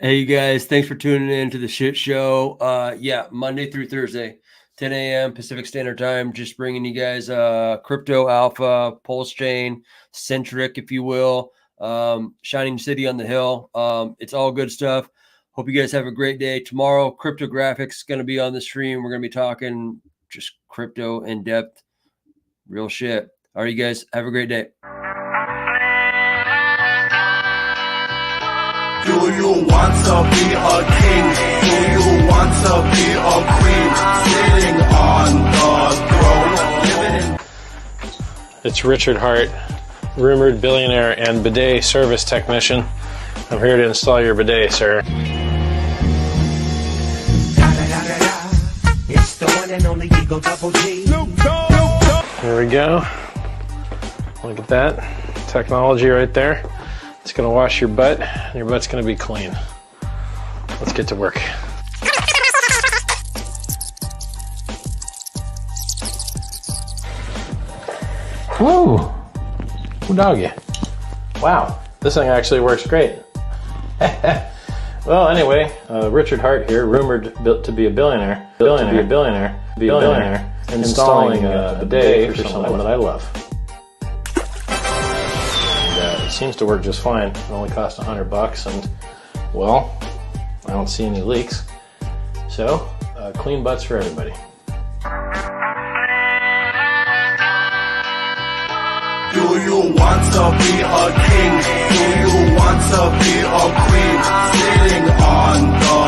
Hey, you guys, thanks for tuning in to the shit show. Yeah, Monday through Thursday, 10 a.m. Pacific Standard Time, just bringing you guys crypto alpha, Pulsechain, centric, if you will, Shining City on the Hill. It's all good stuff. Hope you guys have a great day. Tomorrow, Cryptographics is going to be on the stream. We're going to be talking just crypto in depth, real shit. All right, you guys, have a great day. Do you want to be a king? Do you want to be a queen? Sitting on the throne. It's Richard Hart, rumored billionaire and bidet service technician. I'm here to install your bidet, sir. one and only Eagle Double G. There we go. Look at that technology right there. It's gonna wash your butt, and your butt's gonna be clean. Let's get to work. Woo! Who doggy? Wow, this thing actually works great. Well, anyway, Richard Hart here, rumored to be a billionaire, installing a bidet for someone that I love. And, it seems to work just fine. It only cost $100, and well, I don't see any leaks. So, clean butts for everybody. Do you want to be a king? Do you want to be a queen? Sitting on the